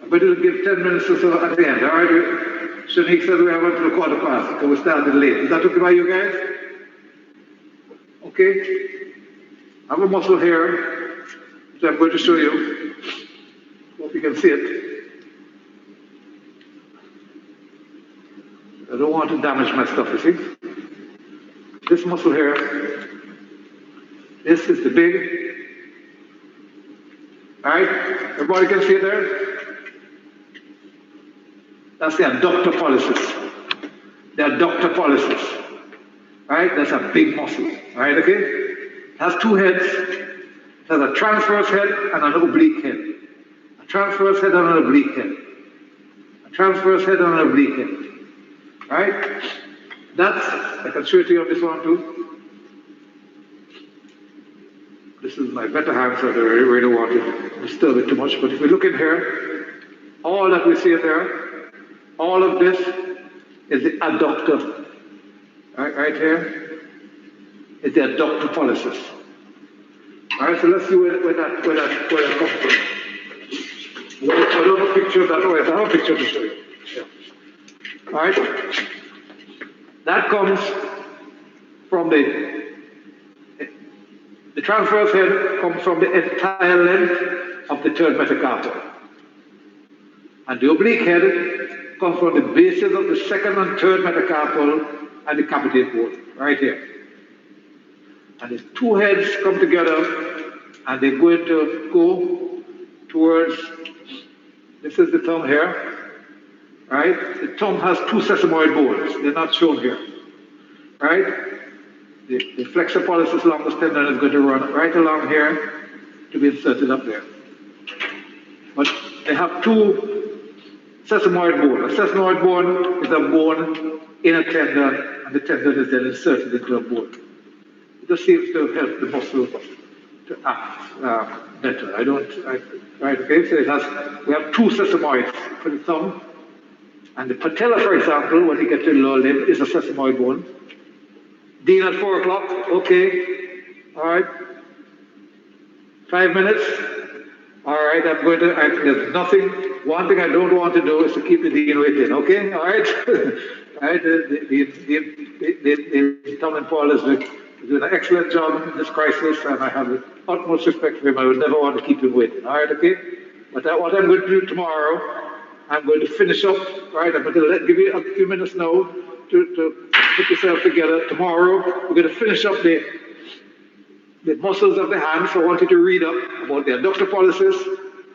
I'm going to give 10 minutes or so at the end. All right? Shanique said we have until 1:15 because we started late. Is that okay by you guys? Okay? I have a muscle here, which I'm going to show you. Hope you can see it. I don't want to damage my stuff, you see. This muscle here, this is the big, all right? Everybody can see it there? That's the adductor pollicis. The adductor pollicis, right? That's a big muscle, all right, okay? It has 2 heads. It has a transverse head and an oblique head. A transverse head and an oblique head. A transverse head and an oblique head. Right? That's, I can show it to you on this one too. This is my better hand, so I really don't want to disturb it too much. But if we look in here, all that we see there, all of this is the adductor. Right here is the adductor pollicis. All right, so let's see where that comes from. I don't have a picture of that. Oh, yes, I have a picture to show you. Yeah. All right, that comes from the transverse head comes from the entire length of the 3rd metacarpal, and the oblique head comes from the bases of the 2nd and 3rd metacarpal and the capitate bone, right here. And the 2 heads come together, and they're going to go towards. This is the thumb here. Right? The thumb has 2 sesamoid bones. They're not shown here. Right? The flexor pollicis longus tendon is going to run right along here to be inserted up there. But they have 2 sesamoid bones. A sesamoid bone is a bone in a tendon, and the tendon is then inserted into a bone. It just seems to help the muscle to act better. Right, okay, so we have 2 sesamoids for the thumb. And the patella, for example, when you get to the lower limb, is a sesamoid bone. Dean at 4 o'clock, okay. All right. 5 minutes. All right, there's nothing. One thing I don't want to do is to keep the dean waiting, okay? All right. All right, the thumb and paw is He's doing an excellent job in this crisis, and I have the utmost respect for him. I would never want to keep him waiting. All right, okay? But what I'm going to do tomorrow, I'm going to finish up, right? I'm going to give you a few minutes now to put yourself together. Tomorrow, we're going to finish up the muscles of the hands. So I want you to read up about the adductor pollicis,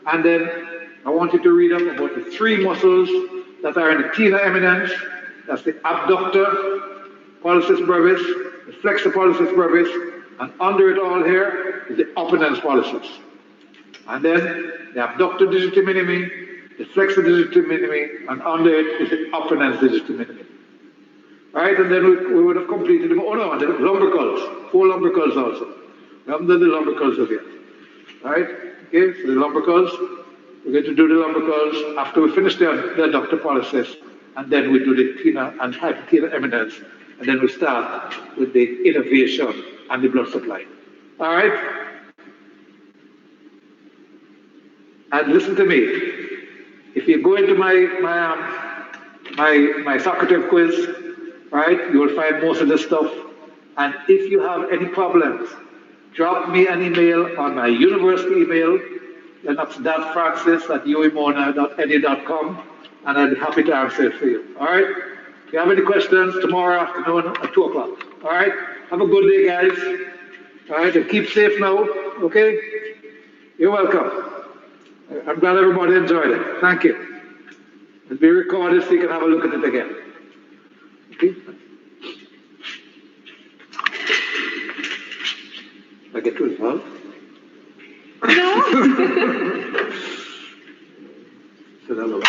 and then I want you to read up about the three muscles that are in the tena eminence. That's the abductor pollicis brevis, the flexor pollicis brevis, and under it all here is the opponens pollicis. And then the abductor digiti minimi, the flexor digiti minimi, and under it is the opponens digiti minimi. Right, and then we would have completed them. Oh no, the lumbricals, 4 lumbricals also. We haven't done the lumbricals as yet. All right, okay, so the lumbricals, we're going to do the lumbricals after we finish the adductor pollicis, and then we do the tena and hypotena eminence, and then we start with the innervation and the blood supply. All right? And listen to me. If you go into my Socrative quiz, right, you will find most of this stuff. And if you have any problems, drop me an email on my university email, and that's danfrancis@uemona.edu.com, and I'd be happy to answer it for you. All right? If you have any questions, tomorrow afternoon at 2 o'clock. All right? Have a good day, guys. All right? And keep safe now. Okay? You're welcome. I'm glad everybody enjoyed it. Thank you. It'll be recorded so you can have a look at it again. Okay? I get to it, huh? No. So that was